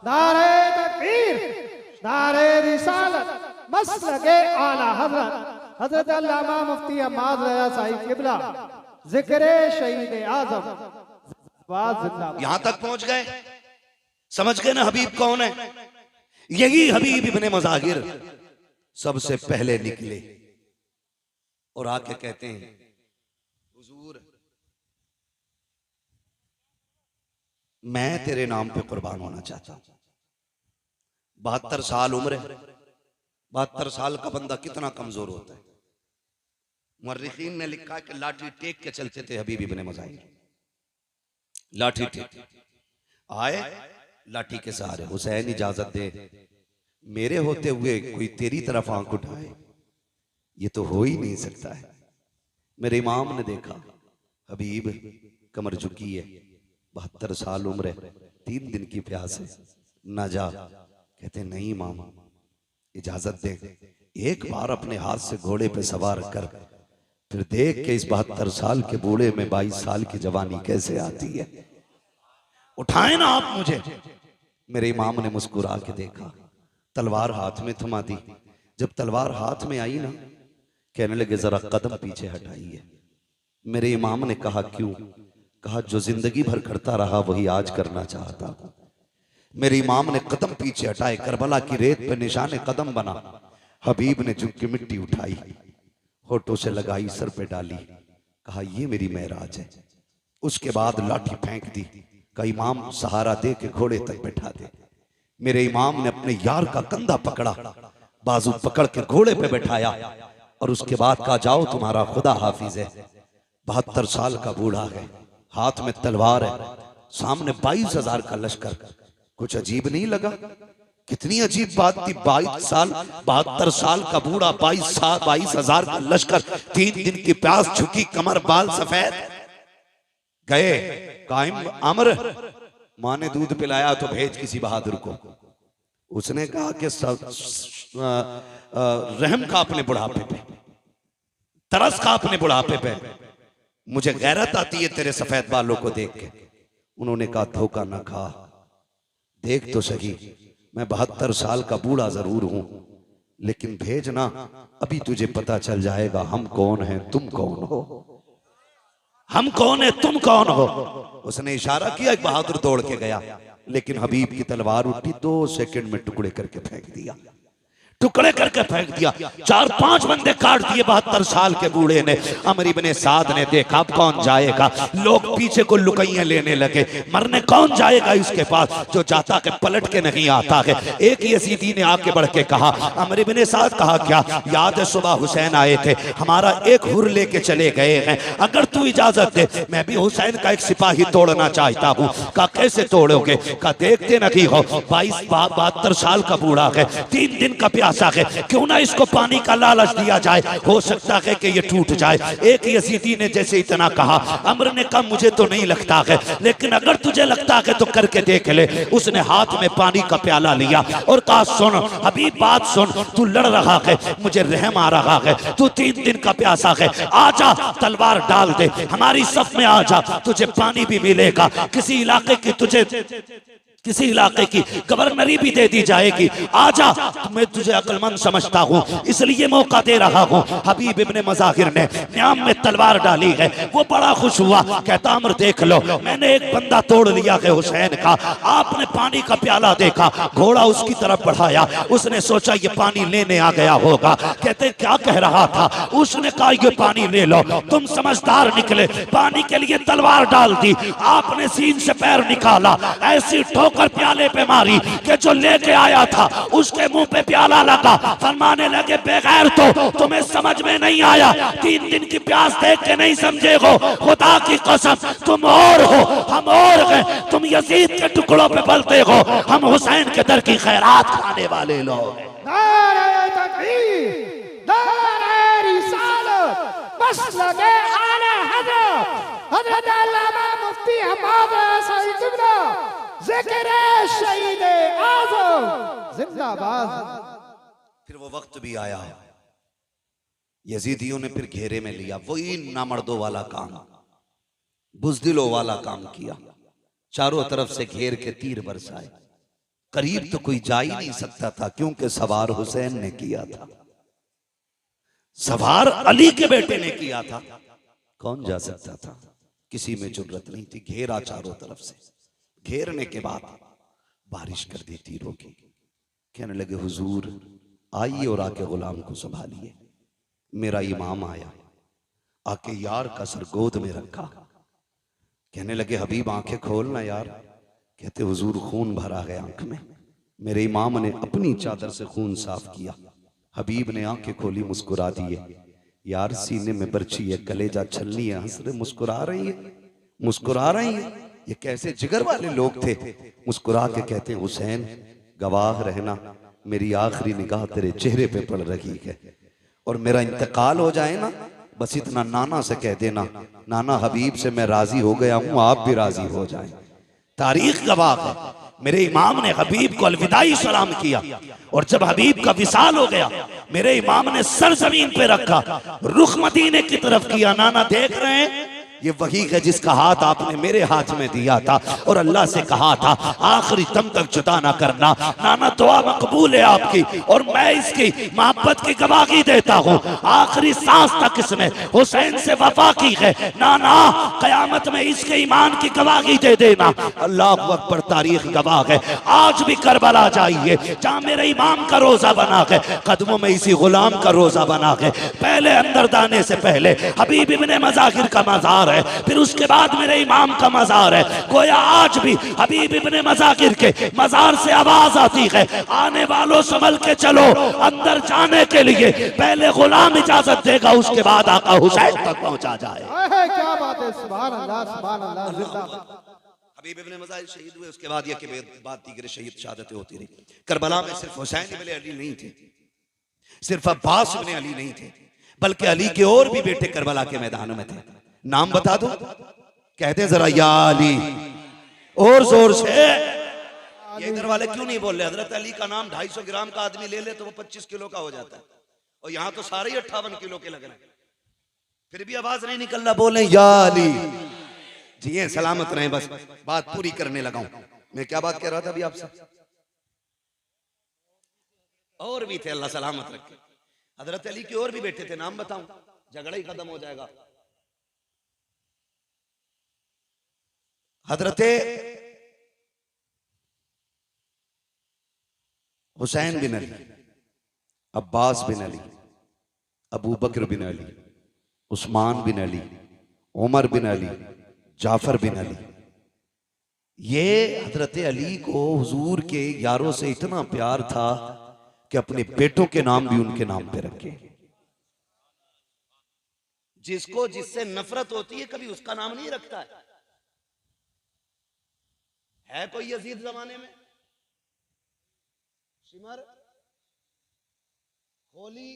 नारे तकबीर, नारे रिसालत, मसलके आला हज़रत हजरत अल्लामा मुफ्ती हम्माद रजा साहिब किबला जिक्र शहीद आजम जिंदाबाद। यहां तक पहुंच गए, समझ गए ना हबीब कौन है? यही हबीब इब्ने मज़ाहिर सबसे पहले निकले और आके कहते हैं हुजूर मैं तेरे नाम पे कुर्बान होना चाहता हूं। 72 साल उम्र है, 72 साल का बंदा कितना कमजोर होता है। मुर्रिखीन ने लिखा है कि लाठी टेक के चलते थे हबीब इब्ने मज़ाहिर, लाठी टेक आए, लाठी के सहारे। हुसैन इजाजत दे, मेरे होते हुए कोई तेरी तरफ आंख उठाए, ये तो हो ही नहीं सकता है। मेरे इमाम ने देखा हबीब कमर झुकी है, 72 साल उम्र है, 3 दिन की प्यास है, ना जा। कहते नहीं इमाम इजाजत दे, एक बार अपने हाथ से घोड़े पे सवार कर, फिर देख के इस 72 साल के बूढ़े में 22 साल की जवानी कैसे आती है, उठाए ना आप मुझे। मेरे इमाम ने मुस्कुरा के देखा, तलवार हाथ में थमा दी। जब तलवार हाथ में आई ना, कहने लगे जरा कदम पीछे हटाइए। मेरे इमाम ने कहा क्यों? कहा जो जिंदगी भर करता रहा वही आज करना चाहता हूं। मेरे इमाम ने कदम पीछे हटाए, करबला की रेत पे निशाने कदम बना। हबीब ने झुक के मिट्टी उठाई, होठों से लगाई, सर पे डाली, कहा ये मेरी मेराज है। उसके बाद लाठी फेंक दी, का इमाम सहारा दे के घोड़े तक बैठा दे। मेरे इमाम ने अपने यार का कंधा पकड़ा, बाजू पकड़ के घोड़े पे बैठाया और उसके बाद कहा जाओ तुम्हारा खुदा हाफिज है। 72 साल का बूढ़ा है, हाथ में तलवार है, सामने 22,000 का लश्कर। कुछ अजीब नहीं लगा? कितनी अजीब बात थी। 72 साल का बूढ़ा, 22,000 का लश्कर, 3 दिन की प्यास, झुकी कमर, बाल सफेद। गए कायम अमर, माँ ने दूध पिलाया तो भेज किसी बहादुर को। उसने कहा कि रहम खा अपने बुढ़ापे पे, तरस खा अपने बुढ़ापे पे, मुझे गैरत आती है तेरे सफेद बालों को देख के। उन्होंने कहा धोखा ना खा, देख तो सही, मैं 72 साल का बूढ़ा जरूर हूं, लेकिन भेजना, अभी तुझे पता चल जाएगा हम कौन हैं, तुम कौन हो। हम कौन है, तुम कौन हो। उसने इशारा किया, एक बहादुर दौड़ के गया, लेकिन हबीब की तलवार उठी, 2 सेकंड में टुकड़े करके फेंक दिया, टुकड़े करके फेंक दिया। 4-5 बंदे काट दिए 72 साल के बूढ़े ने। अमर इब्ने साद ने देखा अब कौन जाएगा, लोग पीछे को लुकैया लेने लगे, मरने कौन जाएगा इसके पास, जो जाता के पलट के नहीं आता है। एक यजीदी ने आके बढ़ के कहा, अमर इब्ने साद, कहा क्या याद है सुबह हुसैन आए थे, हमारा एक हुर लेके चले गए हैं, अगर तू इजाजत दे मैं भी हुसैन का एक सिपाही तोड़ना चाहता हूँ। कहा कैसे तोड़ोगे? कहा देखते नहीं हो 72 साल का बूढ़ा है, 3 दिन का प्यासा है, क्यों ना इसको पानी का लालच दिया जाए, हो सकता है कि ये टूट जाए। एक यजीदी ने जैसे इतना कहा, अमर ने कहा मुझे तो नहीं लगता है, लेकिन अगर तुझे लगता है तो करके देख ले। उसने हाथ में पानी का प्याला लिया और कहा सुन हबीब बात सुन, तू लड़ रहा है, मुझे रहम आ रहा है, तू 3 दिन का प्यासा है, आजा तलवार डाल दे, हमारी सफ में आजा, तुझे पानी भी मिलेगा, किसी इलाके की गवर्नरी भी दे दी जाएगी, आजा, मैं तुझे अक्लमंद समझता हूँ इसलिए मौका दे रहा हूँ। हबीब इब्ने मज़ाहिर ने न्याम में तलवार डाली है, वो बड़ा खुश हुआ, कहता अमर देख लो मैंने एक बंदा तोड़ लिया है हुसैन का। आपने पानी का प्याला देखा, घोड़ा उसकी तरफ बढ़ाया, उसने सोचा ये पानी लेने आ गया होगा। कहते क्या कह रहा था? उसने कहा ये पानी ले लो, तुम समझदार निकले, पानी के लिए तलवार डाल दी, आपने सीन से पैर निकाला, ऐसी ठोकर प्याले पे मारी कि जो लेके आया था उसके मुंह पे प्याला लगा। फरमाने लगे बेगैर तो तुम्हें समझ में नहीं आया, 3 दिन की प्यास देख के नहीं समझे हो, खुदा की कसम तुम और हो हम और हैं, तुम यजीद के टुकड़ों पे पलते हो, हम हुसैन के दर की खैरात खाने वाले लोग। नारे तकबीर, नारे रिसालत, मसलके आले हज़रत अल्लामा मुफ्ती हम्माद रजा साहिब किबला जिक्र शहीद आज़म जिंदाबाद। फिर वो वक्त भी आया, यजीदियों ने फिर घेरे में लिया, वही नामर्दों वाला काम, बुज़दिलों वाला काम किया, चारों तरफ से घेर के तीर बरसाए, करीब तो कोई जा ही नहीं सकता था क्योंकि सवार हुसैन ने किया था। सवार अली के बेटे ने किया था, कौन जा सकता था? किसी में जुर्रत नहीं थी। घेरा चारों तरफ से, घेरने के बाद बारिश कर दी तीरों की। कहने लगे हुजूर आइए और आके गुलाम को संभालिए। मेरा इमाम आया, आके यार का सर गोद में रखा। कहने लगे हबीब आंखें खोलना यार। कहते हुजूर खून भरा है आंख में। मेरे इमाम ने अपनी चादर से खून साफ किया। हबीब ने आंखें खोली, मुस्कुरा दिए। यार सीने में बर्छी है, कलेजा छलनी है, हंस रहे, मुस्कुरा रही है, मुस्कुरा रही है। ये कैसे जिगर वाले लोग थे। मुस्कुरा के कहते हैं हुसैन गवाह रहना, मेरी आखिरी निगाह तेरे चेहरे पे पड़ रही है, और मेरा इंतकाल हो जाए ना, बस इतना नाना से कह देना, नाना हबीब से मैं राजी हो गया हूं, आप भी राजी हो जाएं। तारीख गवाह है। मेरे इमाम ने हबीब को अलविदाई सलाम किया, और जब हबीब का विसाल हो गया, मेरे इमाम ने सर जमीन पे रखा, रुख मदीने की तरफ किया। नाना देख रहे हैं, ये वही है जिसका हाथ आपने मेरे हाथ में दिया था, और अल्लाह से कहा था आखिरी दम तक जुदा ना करना। नाना दुआ मकबूल है आपकी, और मैं इसकी मोहब्बत की गवाही देता हूँ। आखिरी सांस तक इसने हुसैन से वफा की है। नाना कयामत में इसके ईमान की गवाही दे देना। अल्लाह अकबर, तारीख गवाह है। आज भी करबला जाइए, जहाँ मेरे इमाम का रोजा बना है, कदमों में इसी गुलाम का रोजा बना है। पहले अंदर जाने से पहले हबीब इब्ने मज़ाहिर का मज़ार है, फिर उसके बाद मेरे इमाम का मज़ार है। गोया आज भी हबीब इब्ने मज़ाहिर के मज़ार से आवाज आती है, आने वालों संभल के चलो। अंदर जाने के लिए पहले गुलाम इजाजत देगा, उसके बाद आका हुसैन तक पहुंचा जाए। क्या बात है, सुभान अल्लाह, सुभान अल्लाह, जिंदाबाद। हबीब इब्ने मज़ाहिर शहीद हुए, उसके बाद ये कि बात दीगर शहीद शहादतें होती रही। करबला में सिर्फ हुसैन इब्ने अली नहीं थे, सिर्फ अब्बास इब्ने अली नहीं थे, बल्कि अली के और भी बेटे करबला के मैदान में थे। नाम बता दो, कहते जरा या अली, और जोर से। ये इधर वाले क्यों नहीं बोल रहे? हजरत अली का नाम 250 ग्राम का आदमी ले ले तो वो 25 किलो का हो जाता है, और यहां तो सारे ही 58 किलो के लग रहे हैं, फिर भी आवाज नहीं निकल रहा। बोले या अली। जी सलामत रहे, बस बात पूरी करने लगा हूं। मैं क्या बात कह रहा था अभी आपसे? और भी थे, अल्लाह सलामत रखे। हजरत अली के और भी बेटे थे, नाम बताऊं? झगड़ा ही खत्म हो जाएगा। हजरते हुसैन बिन अली, अब्बास बिन अली, अबू बकर बिन अली, उस्मान बिन अली, उमर बिन अली, जाफर बिन अली, ये हजरत अली को हुजूर के यारों से इतना प्यार था कि अपने बेटों के नाम भी उनके नाम पे रखे। जिसको जिससे नफरत होती है कभी उसका नाम नहीं रखता है कोई यजीद जमाने में? शिमर, होली,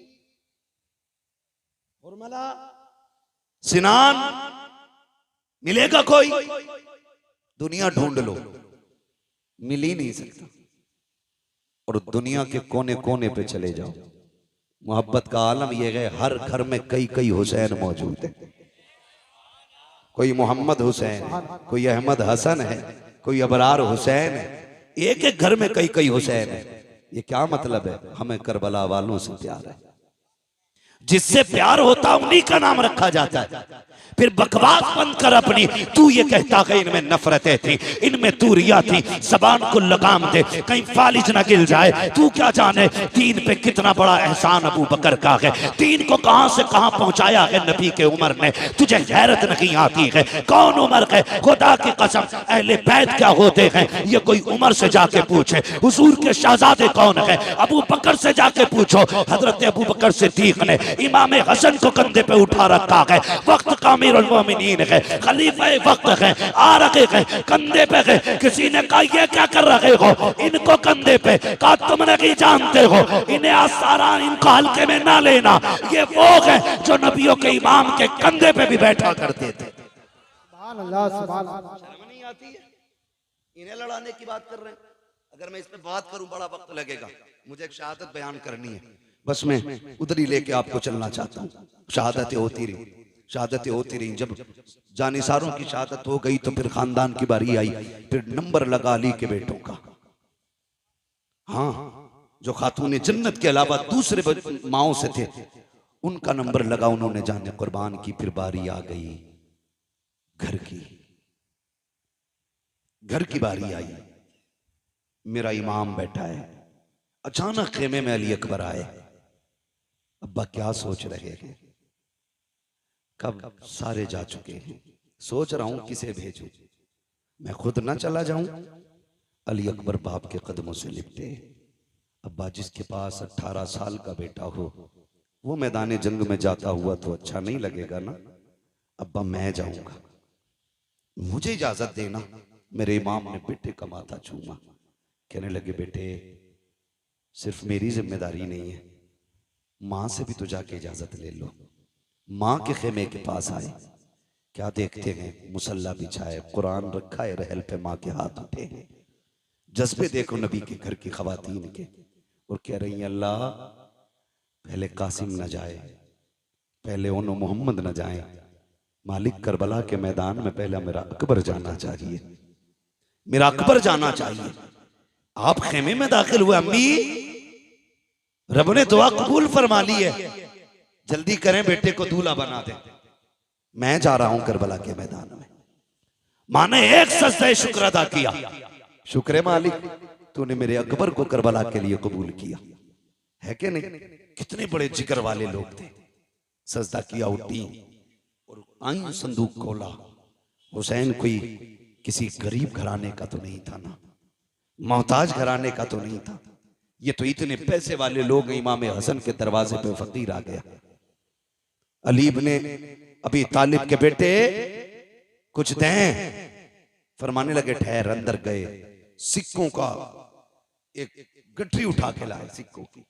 हुरमला, सिनान मिलेगा कोई? दुनिया ढूंढ लो, मिल ही नहीं सकता। और दुनिया के कोने कोने पे चले जाओ, मोहब्बत का आलम यह है, हर घर में कई कई हुसैन मौजूद है। कोई मोहम्मद हुसैन, कोई अहमद हसन है, कोई अबरार हुसैन है, एक एक घर में कई कई हुसैन है। ये क्या मतलब है? हमें करबला वालों से प्यार है, जिससे प्यार होता उन्हीं का नाम रखा जाता है। फिर बकवास बंद कर अपनी। तू ये कहता है इनमें नफरतें थी, इनमें दूरियां थी, जबान को लगाम दे, कहीं फालिज ना गिल जाए। तू क्या जाने दीन पे कितना बड़ा एहसान अबू बकर का है, दीन को कहां से कहां पहुंचाया है नबी के उमर ने। तुझे गैरत नहीं आती है? कौन उमर है? खुदा की कसम, अहले बैत क्या होते हैं ये कोई उमर से जाके पूछे। हुजूर के शहजादे कौन है? अबू बकर से जाके पूछो। हजरत अबू बकर सिद्दीक ने इमाम हसन को कंधे पे उठा रखा है। वक्त का अमीरुल मोमिनीन है, खलीफा वक्त है, आ रखे हैं कंधे पे है। किसी ने कहा ये क्या कर रहे हो इनको कंधे पे? कहा तुम नहीं जानते हो, इन्हें आसारान इनको हल्के में ना लेना। ये वो है जो नबियों के इमाम के कंधे पे भी बैठा करते थे। सुभान अल्लाह, सुभान अल्लाह। शर्म नहीं आती है? इन्हें लड़ाने की बात कर रहे हैं। अगर मैं इस पे बात करूं बड़ा वक्त लगेगा, मुझे एक शहादत बयान करनी है, बस मैं उधर ही लेके आपको चलना चाहता हूँ। शहादतें होती रही, शहादतें होती रही। जब जानिसारों की शहादत हो गई तो फिर खानदान की बारी आई, फिर नंबर लगा अली के बेटों का। हाँ, जो खातून जन्नत के अलावा दूसरे माओं से थे, उनका नंबर लगा, उन्होंने जाने कुर्बान की। फिर बारी आ गई घर की, घर की बारी आई। मेरा इमाम बैठा है। अचानक खेमे में अली अकबर आए। अब्बा क्या सोच रहे हैं? कब सारे जा चुके हैं, सोच रहा हूं किसे भेजूं, मैं खुद ना चला जाऊं। अली अकबर बाप के कदमों से लिपटे। अब्बा, जिसके पास 18 साल का बेटा हो वो मैदान जंग में जाता हुआ तो अच्छा नहीं लगेगा ना। अब्बा, मैं जाऊंगा, मुझे इजाजत देना। मेरे इमाम ने बेटे का माथा चूमा। कहने लगे, बेटे सिर्फ मेरी जिम्मेदारी नहीं है, मां से भी तो जाके इजाजत ले लो। मां के खेमे के पास आए। क्या देखते हैं? मुसल्ला बिछाए, कुरान रखा है रहल पे, मां के हाथ उठे हैं। जज्बे देखो नबी के घर की खवातीन के, और कह रही हैं, अल्लाह पहले कासिम न जाए, पहले उन मोहम्मद न जाए, मालिक करबला के मैदान में पहले मेरा अकबर जाना चाहिए, मेरा अकबर जाना चाहिए। आप खेमे में दाखिल हुए। अम्मी, रब ने दुआ कबूल फरमा ली है, जल्दी करें, बेटे को दूल्हा बना दे, मैं जा रहा हूं करबला के मैदान में। मां ने एक सजदा शुक्र अदा किया। शुक्र मालिक, तूने मेरे अकबर को करबला के लिए कबूल किया है कि नहीं। कितने बड़े जिगर वाले लोग थे। सजदा किया, उठी और आई, संदूक खोला। हुसैन कोई किसी गरीब घराने का तो नहीं था ना, मोहताज घराने का तो नहीं था। ये तो इतने पैसे वाले लोग। इमाम हसन के दरवाजे पे फकीर आ गया। अली इब्ने अबी तालिब के बेटे कुछ दें। फरमाने लगे, ठहर। अंदर गए, सिक्कों का एक गठरी उठा के लाए, सिक्कों की,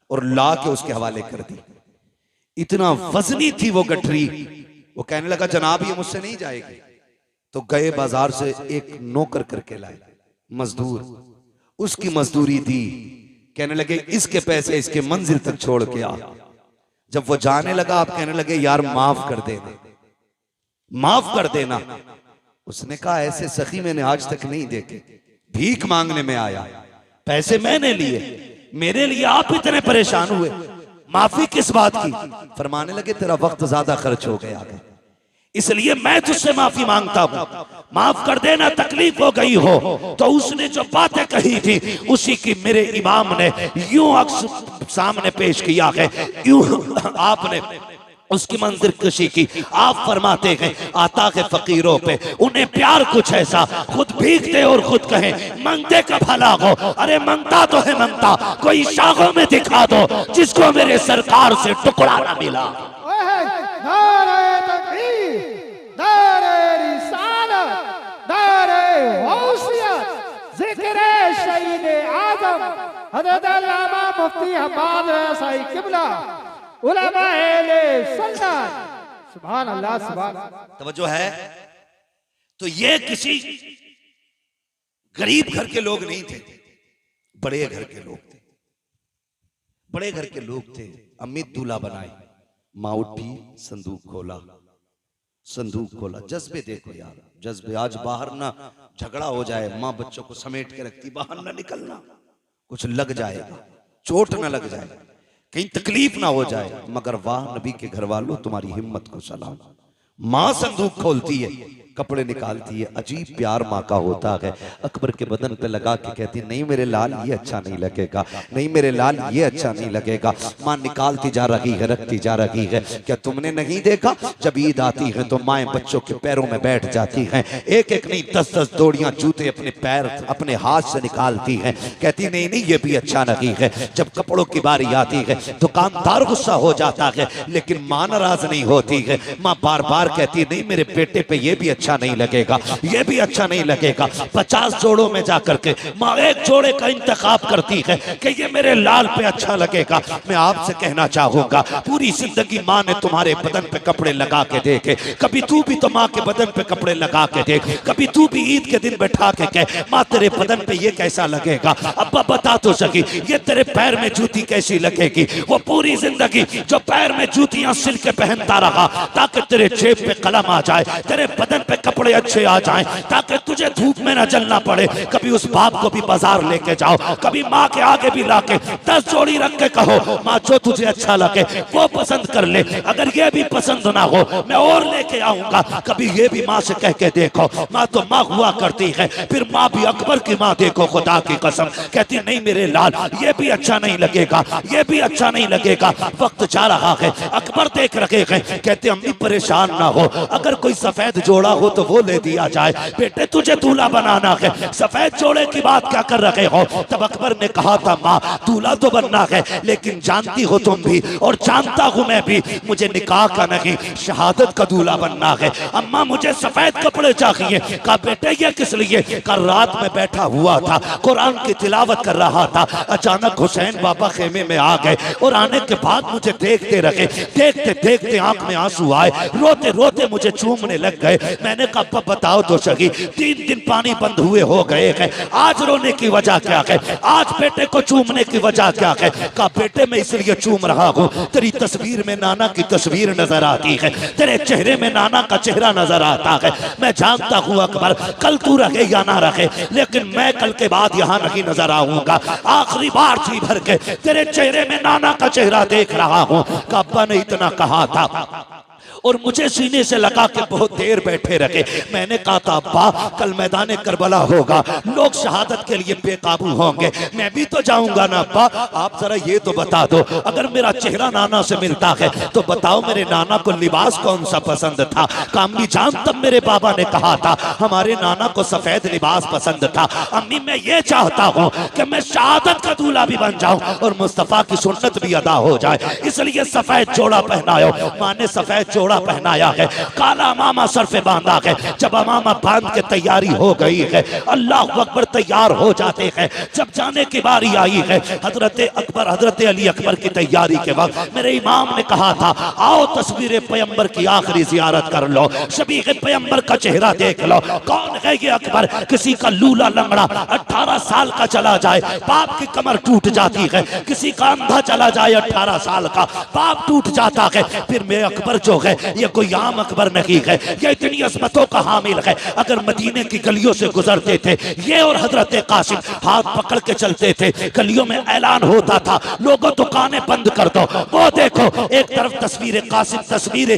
और ला के उसके हवाले कर दी। इतना वजनी थी वो गठरी। वो कहने लगा, जनाब ये मुझसे नहीं जाएगी। तो गए बाजार से एक नौकर करके लाए, मजदूर, उसकी मजदूरी दी। कहने लगे, इसके पैसे इसके मंजिल तक छोड़ के आ। जब वो जाने लगा, आप कहने लगे, यार माफ कर देना, माफ कर देना। उसने कहा, ऐसे सखी मैंने आज तक नहीं देखे। भीख मांगने में आया, पैसे मैंने लिए, मेरे लिए आप इतने परेशान हुए, माफी किस बात की? फरमाने लगे, तेरा वक्त ज्यादा खर्च हो गया है, इसलिए मैं तुझसे माफी मांगता हूं, माफ कर देना, तकलीफ हो गई हो। तो उसने जो बातें कही थी उसी की मेरे इमाम ने यूं अक्स सामने पेश किया है, यूं आपने उसकी मंजिल कशी की। आप फरमाते हैं, आता है फकीरों पे उन्हें प्यार कुछ ऐसा, खुद भीगते और खुद कहें मंगते का भला हो। अरे मंगता तो है मंगता, कोई शाखों में दिखा दो जिसको मेरे सरकार से टुकड़ा ना मिला। नारे तकबीर, नारे रिसालत, नारे गौसियत, जिक्र शहीद आजम हज़रत अल्लामा मुफ्ती हम्माद रज़ा साहिब किबला, उलमा अहले सुन्नत। सुभान अल्लाह, सुभान। तवज्जो है। तो ये किसी गरीब घर के लोग नहीं थे, बड़े घर के लोग थे, बड़े घर के लोग थे। अम्मी दूल्हा बनाई, माँ उठी, संदूक खोला, संदूक खोला। जज्बे देखो यार, जज्बे। आज बाहर ना झगड़ा हो जाए, माँ बच्चों को समेट के रखती, बाहर ना निकलना, कुछ लग जाएगा, चोट ना लग जाए, कहीं तकलीफ ना हो जाए। मगर वाह नबी के घर वालों, तुम्हारी हिम्मत को सलाम। माँ संदूक खोलती है, कपड़े निकालती है। अजीब प्यार माँ का होता है। अकबर के बदन पे लगा के कहती, नहीं मेरे लाल ये अच्छा नहीं लगेगा, नहीं मेरे लाल ये अच्छा नहीं लगेगा। माँ निकालती जा रही है, रखती जा रही है। क्या तुमने नहीं देखा, जब ईद आती है तो माएँ बच्चों के पैरों में बैठ जाती हैं, एक एक नहीं 10-10 जोड़ियां जूते अपने पैर अपने हाथ से निकालती हैं। कहती नहीं नहीं ये भी अच्छा नहीं है। जब कपड़ों की बारी आती है दुकानदार गुस्सा हो जाता है, लेकिन माँ नाराज नहीं होती है। माँ बार बार कहती नहीं मेरे बेटे पे ये भी अच्छा नहीं लगेगा, ये भी अच्छा नहीं लगेगा। 50 जोड़ों में जाकर के माँ एक जोड़े का इंतखाब करती है कि ये मेरे लाल पे अच्छा लगेगा। मैं आपसे कहना चाहूंगा, पूरी जिंदगी माँ ने तुम्हारे बदन पे कपड़े लगा के देखे, कभी तू भी तो माँ के बदन पे कपड़े लगा के देख, कभी तू भी ईद के दिन बैठा के कह माँ तेरे बदन पे ये कैसा लगेगा। अब्बा बता तो सकी ये तेरे पैर में जूती कैसी लगेगी। वो पूरी जिंदगी जो पैर में जूतियां सिल के पहनता रहा ताकि तेरे जेब पे कलम आ जाए, तेरे बदन पे कपड़े अच्छे आ जाएं, ताकि तुझे धूप में न जलना पड़े। कभी उस बाप को भी बाजार लेके जाओ, कभी माँ के आगे भी लाके 10 जोड़ी रख के कहो माँ जो तुझे अच्छा लगे वो पसंद कर ले, अगर ये भी पसंद ना हो मैं और लेके आऊंगा। कभी ये भी माँ से कह के देखो, माँ तो माँ हुआ करती है। फिर माँ भी अकबर की माँ देखो, खुदा की कसम कहती नहीं मेरे लाल ये भी अच्छा नहीं लगेगा, ये भी अच्छा नहीं लगेगा। वक्त जा रहा है, अकबर देख रखे हैं, कहते अम्मी परेशान ना हो, अगर कोई सफेद जोड़ा हो तो वो ले दिया जाए। बेटे तुझे दूल्हा बनाना है, सफेद जोड़े की बात क्या कर रहे हो? तब अकबर ने कहा था माँ दूल्हा तो बनना है, लेकिन जानती हो तुम भी और जानता हूं मैं भी, मुझे निकाह का नहीं शहादत का दूल्हा बनना है। अम्मा मुझे सफेद कपड़े चाहिए। कहा बेटे ये किस लिए? कहा रात में बैठा हुआ था कुरान की तिलावत कर रहा था, अचानक हुसैन बाबा खेमे में आ गए और आने के बाद मुझे देखते रहे, देखते देखते आंख में आंसू आए, रोते रोते मुझे चूमने लग गए। मैंने कहा अब बताओ तो सही, 3 दिन पानी बंद हुए हो गए हैं, आज रोने की वजह क्या है? आज बेटे को चूमने की वजह क्या है? कहा बेटे मैं इसलिए चूम रहा हूँ, तेरी तस्वीर में नाना की तस्वीर नजर आती है, तेरे चेहरे में नाना का चेहरा नजर आता है। मैं जानता हूँ अकबर कल तू रखे या ना रखे, लेकिन मैं कल के बाद यहाँ नहीं नजर आऊंगा। आखिरी बार जी भर के तेरे चेहरे में नाना का चेहरा देख रहा हूँ। अब्बा ने इतना कहा था और मुझे सीने से लगा के बहुत देर बैठे रखे। मैंने कहा था अब्बा कल मैदान करबला होगा, लोग शहादत के लिए बेकाबू होंगे, मैं भी तो जाऊंगा ना। अब्बा आप जरा ये तो बता दो, अगर मेरा चेहरा नाना से मिलता है तो बताओ मेरे नाना को लिबास कौन सा पसंद था? अम्मी जान तब मेरे बाबा ने कहा था हमारे नाना को सफेद लिबास पसंद था। अम्मी मैं ये चाहता हूँ कि मैं शहादत का दूल्हा भी बन जाऊं और मुस्तफा की सुन्नत भी अदा हो जाए, इसलिए सफेद जोड़ा पहनाओ। माँ ने सफेद जोड़ा पहनाया है, काला अमामा सर पे बांधा है। जब अमामा बांध के तैयारी हो गई है, अल्लाह अकबर तैयार हो जाते हैं। जब जाने की बारी आई है, हजरत अली अकबर की तैयारी के वक्त मेरे इमाम ने कहा था आओ तस्वीर पैगंबर की आखिरी जियारत कर लो, शबीह पैगंबर का चेहरा देख लो। कौन है ये अकबर? किसी का लूला लंगड़ा 18 साल का चला जाए बाप की कमर टूट जाती है, किसी का अंधा चला जाए 18 साल का बाप टूट जाता है। फिर मैं अकबर जो है ये कोई आम अकबर नहीं है, ये इतनी अजमतों का हामिल है। अगर मदीने की गलियों से गुजरते थे ये और हजरत कासिम हाथ पकड़ के चलते थे, गलियों में ऐलान होता था लोगों दुकानें बंद कर दो। वो देखो एक तरफ तस्वीर कासिम, तस्वीर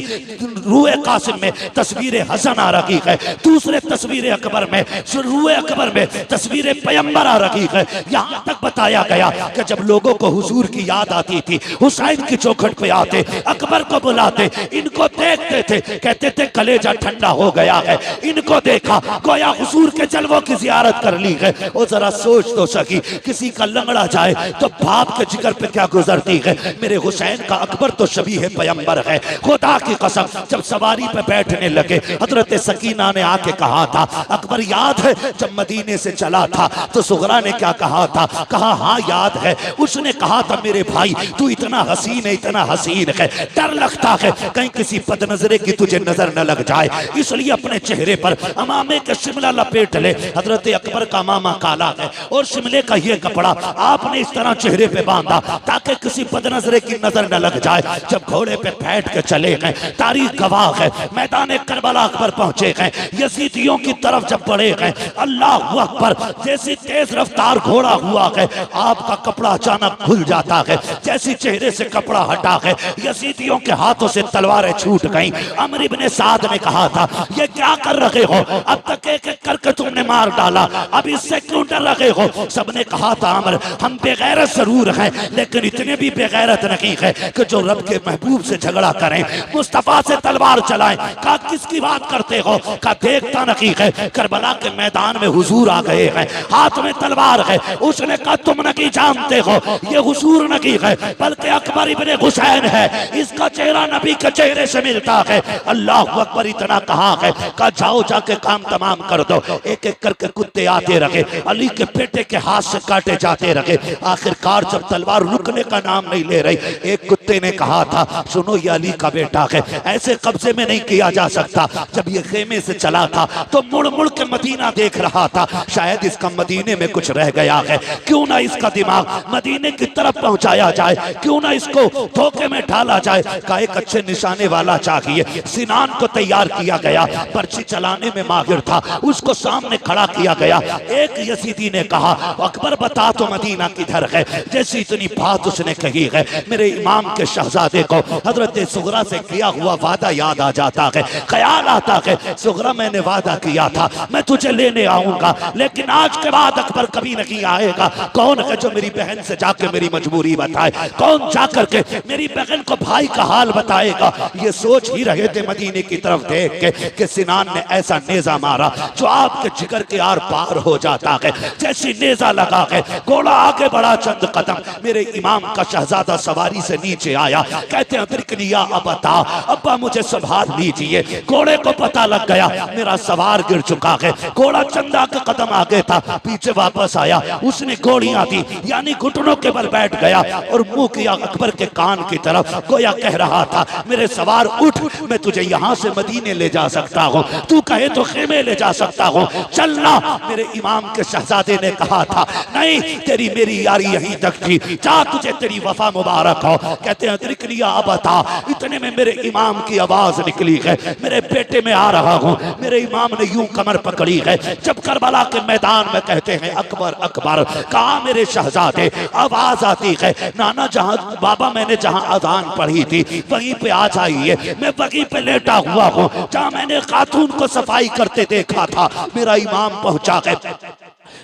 रूए कासिम में तस्वीर हसन आ रही है, दूसरे तस्वीर अकबर में, रूए अकबर में तस्वीर पैगंबर आ रही है। यहाँ तक बताया गया कि जब लोगों को हुजूर की याद आती थी हुसैन की चौखट पे आते, अकबर को बुलाते, इनको देखते थे, कहते थे कलेजा ठंडा हो गया है, इनको देखा गोया हुजूर के जलवों की जियारत कर ली है। और जरा सोच तो सकी किसी का लंगड़ा जाए तो बाप के जिगर पे क्या गुजरती है। मेरे हुसैन का अकबर तो शबीह पैगंबर है, खुदा की कसम। जब सवारी पे बैठने लगे हजरत सकीना ने आके कहा था अकबर याद है जब मदीने से चला था तो सुगरा ने क्या कहा था? कहा हाँ याद है। उसने कहा था मेरे भाई तू इतना हसीन है, इतना हसीन है, डर लगता है कहीं किसी बदनजरे की तुझे नजर न लग जाए, इसलिए अपने चेहरे पर अमामे के शिमला लपेट ले। हजरत अकबर का मामा काला है और शिमले का ये कपड़ा आपने इस तरह चेहरे पे बांधा ताकि किसी बदनजरे की नजर न लग जाए। जब घोड़े पे बैठ के चले गए, तारीख गवाह है, मैदान करबला अकबर पहुंचे गए, यजीदियों की तरफ जब बढ़े गए, अल्लाह अकबर, जैसी तेज रफ्तार घोड़ा हुआ है आपका कपड़ा अचानक खुल जाता है, जैसी चेहरे से कपड़ा हटा है यजीदियों के हाथों से तलवारें छूट गईं। अमर इब्ने साद ने कहा था ये क्या कर रहे हो, अब तक एक एक करके तुमने मार डाला, अब इससे क्यों डर रहे हो? सबने कहा था अमर हम बेगैरत जरूर हैं लेकिन इतने भी बेगैरत नहीं है कि जो रब के महबूब से झगड़ा करें, मुस्तफा से तलवार चलाएं। कहा किसकी बात करते हो? कहा देखता नहीं है करबला के मैदान में हुजूर आ गए हैं, हाथ में तलवार है। उसने कहा तुम नहीं जानते हो ये हुजूर नहीं है बल्कि अकबर इब्ने हुसैन है, इसका चेहरा नबी के चेहरे से मिलता है। अल्लाह अकबर इतना कहा है, कहा जाओ जाके काम तमाम कर दो। एक एक करके कुत्ते आते रहे, अली के बेटे के हाथ से काटे जाते रहे। आखिरकार जब तलवार रुकने का नाम नहीं ले रही, एक कुत्ते ने कहा था सुनो ये अली का बेटा है, ऐसे कब्जे में नहीं किया जा सकता। जब ये खेमे से चला था तो मुड़ मुड़ के मदीना देख रहा था, शायद इसका मदीने में कुछ रह गया है, क्यों ना इसका दिमाग मदीने की तरफ पहुंचाया जाए, क्यों ना इसको धोखे में डाला जाए। का एक अच्छे निशाने चलाने वाला चाहिए। सिनान को तैयार किया गया, पर्ची चलाने में माहिर था, उसको सामने खड़ा किया गया। एक यजीदी ने कहा अकबर बता तो मदीना किधर है। जैसी इतनी बात उसने कही है, मेरे इमाम के शहजादे को हजरत सुगरा से किया हुआ वादा याद आ जाता है। ख्याल आता है, सुगरा मैंने वादा किया था मैं तुझे लेने आऊंगा, लेकिन आज के बाद अकबर कभी नहीं आएगा। कौन है जो मेरी बहन से जाके मेरी मजबूरी बताए? कौन जाकर के मेरी बहन को भाई का हाल बताएगा? ये सोच ही रहे थे मदीने की तरफ देख के कि सिनान ने ऐसा नेजा मारा जो आपके जिगर के आर पार हो जाता है। जैसी नेजा लगा है, घोड़ा आगे बढ़ा चंद कदम, मेरे इमाम का शहजादा सवारी से नीचे आया। कहते हैं लिया अबता, अब्बा मुझे संभाल लीजिए। घोड़े को पता लग गया मेरा सवार गिर चुका है। घोड़ा चंदा के कदम आगे था, पीछे वापस आया, उसने गोलियां दी, यानी घुटनों के बल बैठ गया और मुंह किया अकबर के कान की तरफ, गोया कह रहा था मेरे सवार उठ, मैं तुझे यहाँ से मदीने ले जा सकता हूँ, तू कहे तो खेमे ले जा सकता हूँ, चलना। मेरे इमाम के शहजादे ने कहा था नहीं, तेरी मेरी यारी यहीं तक थी, जा तुझे तेरी वफा मुबारक हो। कहते हैं लिया अबता, इतने में मेरे इमाम की आवाज निकली है, मेरे बेटे में आ रहा हूँ। मेरे इमाम ने यूं कमर पकड़ी है, जब करबला के मैदान में कहते हैं अकबर अकबर, कहा मेरे शहजादे, आवाज आती है नाना जहां बाबा मैंने जहां अजान पढ़ी थी वहीं पे आ जाइए। मैं वहीं पे लेटा हुआ हूँ जहां मैंने खातून को सफाई करते देखा था। मेरा इमाम पहुंचा है,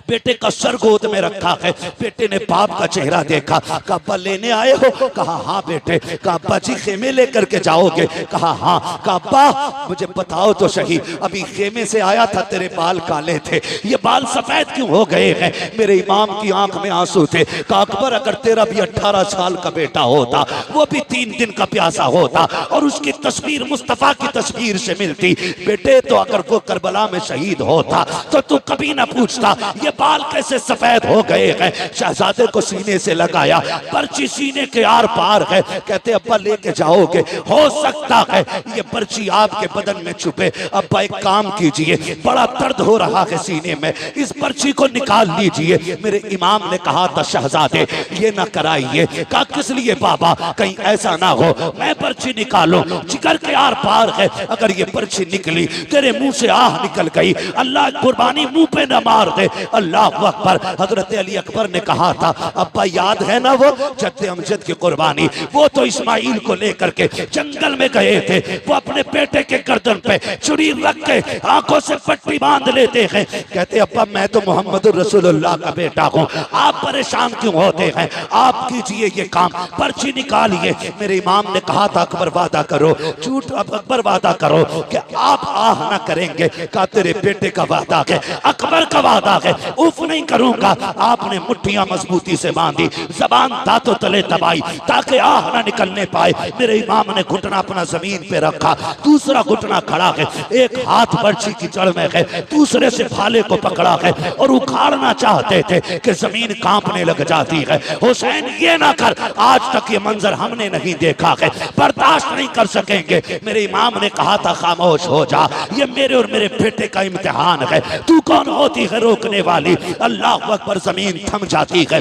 बेटे का सर गोद में रखा है। बेटे ने बाप का चेहरा देखा, कहा अब्बा लेने आए हो? कहा हाँ बेटे। कहा अब्बा जी खेमे लेकर के जाओगे? कहा हाँ। कहा अब्बा मुझे बताओ तो सही, अभी खेमे से आया था तेरे बाल काले थे, ये बाल सफेद क्यों हो गए हैं? मेरे इमाम की आंख में आंसू थे। कहा अकबर अगर तेरा भी 18 साल का बेटा होता, वो भी 3 दिन का प्यासा होता और उसकी तस्वीर मुस्तफा की तस्वीर से मिलती बेटे, तो अगर वो करबला में शहीद होता तो तू कभी ना पूछता ये बाल कैसे सफेद हो गए हैं। शहजादे को सीने से लगाया, पर्ची सीने के आर पार है। कहते अब्बा लेके जाओगे? हो सकता है ये पर्ची आपके बदन में छुपे। अब्बा एक काम कीजिए, बड़ा दर्द हो रहा है सीने में, इस पर्ची को निकाल लीजिए। मेरे इमाम ने कहा था शहजादे ये ना कराइए। कहा किस लिए बाबा? कहीं ऐसा ना हो मैं पर्ची निकालूं, जिगर के आर पार है, अगर ये पर्ची निकली तेरे मुंह से आह निकल गई, अल्लाह कुर्बानी मुंह पे न मार दे। अल्लाह अकबर। हजरत अली अकबर ने कहा था अब्बा याद है ना वो जद्दे अमजद की कुर्बानी, वो तो इस्माइल को लेकर के जंगल में गए थे, वो अपने बेटे के गर्दन पे छुरी रख के आंखों से पट्टी बांध लेते हैं। कहते अब्बा मैं तो मोहम्मद रसूलुल्लाह का बेटा हूँ, आप परेशान क्यों होते हैं? आप कीजिए ये काम, पर्ची निकालिए। मेरे इमाम ने कहा था अकबर वादा करो, झूठ अकबर वादा करो कि आप आह ना करेंगे। कहा तेरे बेटे का वादा है, अकबर का वादा है, उफ नहीं करूंगा। आपने मुट्ठियां मजबूती से बांधी, जबान दांतों तले दबाई ताकि आह ना निकलने पाए। मेरे इमाम ने घुटना अपना जमीन पे रखा, दूसरा घुटना खड़ा है, एक हाथ पर्ची की जड़ में है, दूसरे से भाले को पकड़ा है और उखाड़ना चाहते थे कि जमीन कांपने लग जाती है। हुसैन ये ना कर, आज तक ये मंजर हमने नहीं देखा है, बर्दाश्त नहीं कर सकेंगे। मेरे इमाम ने कहा था खामोश हो जा, ये मेरे और मेरे बेटे का इम्तिहान है, तू कौन होती है रोकने वाली? अल्लाह अकबर, जमीन थम जाती है।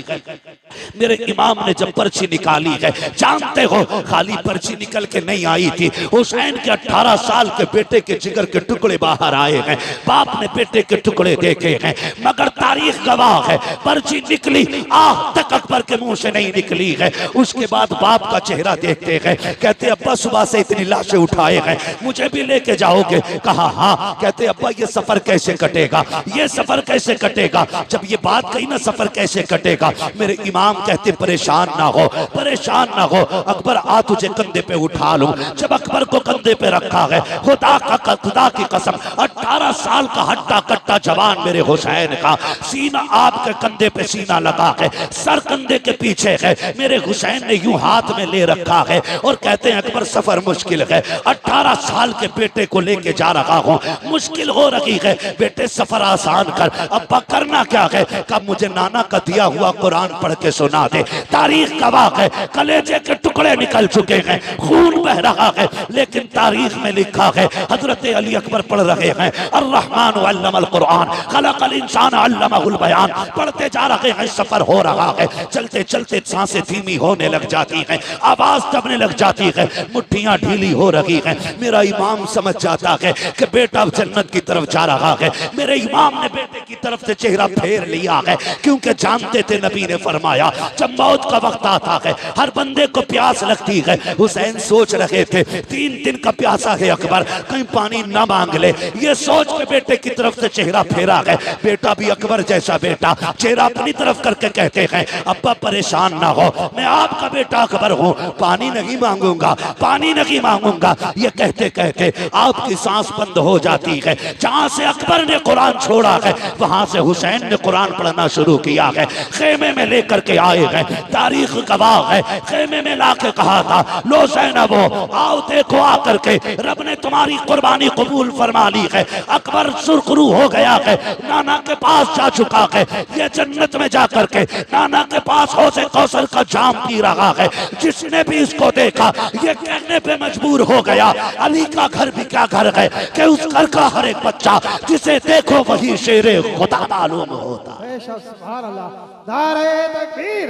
मेरे इमाम ने जब पर्ची निकाली है, जानते हो खाली पर्ची निकल के नहीं आई थी, हुसैन के 18 साल के बेटे के जिगर के टुकड़े बाहर आए हैं। बाप ने बेटे के टुकड़े देखे हैं, मगर तारीख गवाह है पर्ची निकली आह तक अकबर के मुंह से नहीं निकली है। उसके बाद बाप का चेहरा देखते हैं, कहते अब्बा सुबह से इतनी लाशें उठाए हैं, मुझे भी लेके जाओगे? कहा हाँ। कहते अब्बा ये सफर कैसे कटेगा? ये सफर कैसे कटेगा? जब ये बात कही ना सफर कैसे कटेगा, मेरे इमाम कहते परेशान ना हो, परेशान ना हो, अकबर आ तुझे कंधे पे उठा लूं। जब अकबर को कंधे पे रखा है, खुदा की कसम 18 साल का हट्टा कट्टा जवान मेरे हुसैन का सीना आपके कंधे पे सीना लगा है, सर कंधे के पीछे है, मेरे हुसैन ने यूं हाथ में ले रखा है और कहते हैं अकबर सफर मुश्किल है, 18 साल के बेटे को लेके जा रहा हूं, मुश्किल हो रही है, बेटे सफर आसान कर। अब्बा करना क्या है? कब मुझे नाना का दिया हुआ कुरान पढ़ के सुना दे। तारीख गवाह है, कलेजे के टुकड़े निकल चुके हैं, खून बह रहा है, लेकिन तारीख में लिखा है हजरत अली अकबर पढ़ रहे हैं अर्रहमान अल्लमल कुरान खलकल इंसान अल्लमहुल बयान, पढ़ते जा रहे हैं, सफर हो रहा है, चलते चलते सांसें धीमी होने लग जाती हैं, आवाज दबने लग जाती है, मुट्ठियां ढीली हो रही हैं। मेरा इमाम समझ जाता है कि बेटा जन्नत की तरफ जा रहा है। मेरे इमाम ने बेटे की तरफ से चेहरा फेर लिया है, क्योंकि जानते थे नबी ने फरमाया जब मौत का वक्त आता है हर बंदे को प्यास लगती है। हुसैन सोच रहे थे 3 दिन का प्यासा है अकबर, कहीं पानी ना मांग ले। ये सोच के बेटे की तरफ से चेहरा फेरा है। बेटा भी अकबर जैसा बेटा, चेहरा अपनी तरफ करके कहते हैं अब्बा परेशान ना हो, मैं आपका बेटा अकबर हूँ, पानी नहीं मांगूंगा, पानी नहीं मांगूंगा। ये कहते कहते आपकी सांस बंद हो जाती है। जहां से अकबर ने कुरान छोड़ा है वहां से हुसैन ने कुरान पढ़ना शुरू किया है। खेमे में लेकर के आए हैं, तारीख गवाह है। खेमे में लाके कहा था लो ज़ैनब आओ देखो आकर के रब ने तुम्हारी कुर्बानी कबूल फरमा ली है। अकबर सुरखरू हो गया है, नाना के पास जा चुका है। ये जन्नत में जाकर के नाना के पास हौज़े कौसर का जाम पी रहा है। जिसने भी इसको देखा ये कहने पे मजबूर हो गया अली का घर भी क्या घर है कि उस घर का हर एक बच्चा जिसे देखो वही शेरे खुदा मालूम होता। बेशक सुभान अल्लाह। नारे तकबीर,